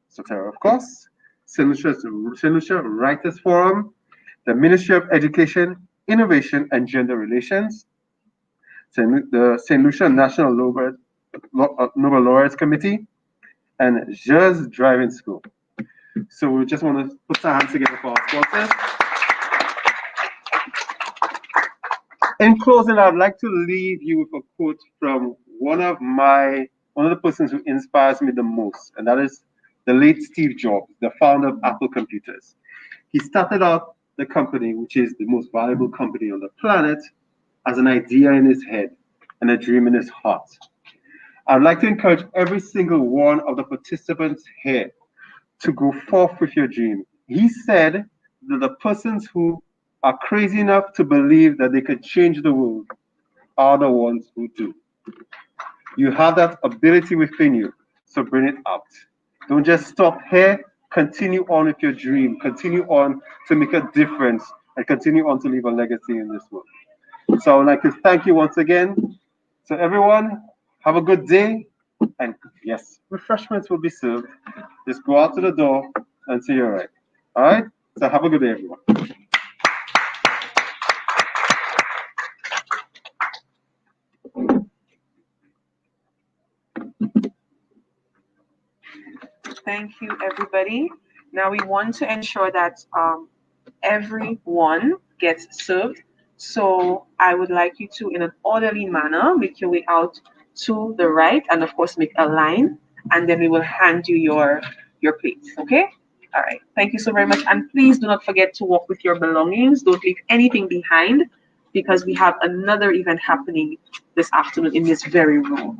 A: SLUDTERA of course, St. Lucia Writers Forum, the Ministry of Education, Innovation and Gender Relations, the St. Lucia National Nobel Laureates Committee, and Just Driving School. So we just want to put our hands together for our sponsors. In closing, I'd like to leave you with a quote from one of the persons who inspires me the most, and that is the late Steve Jobs, the founder of Apple Computers. He started out the company, which is the most valuable company on the planet, as an idea in his head and a dream in his heart. I'd like to encourage every single one of the participants here to go forth with your dream. He said that the persons who are crazy enough to believe that they could change the world are the ones who do. You have that ability within you, so bring it out. Don't just stop here. Continue on with your dream. Continue on to make a difference and continue on to leave a legacy in this world. So I would like to thank you once again. So everyone, have a good day. And yes, refreshments will be served. Just go out to the door and see you're right. All right? So have a good day, everyone.
B: Thank you, everybody. Now we want to ensure that everyone gets served. So I would like you to, in an orderly manner, make your way out to the right and of course make a line, and then we will hand you your plates, okay? All right, thank you so very much. And please do not forget to walk with your belongings. Don't leave anything behind because we have another event happening this afternoon in this very room.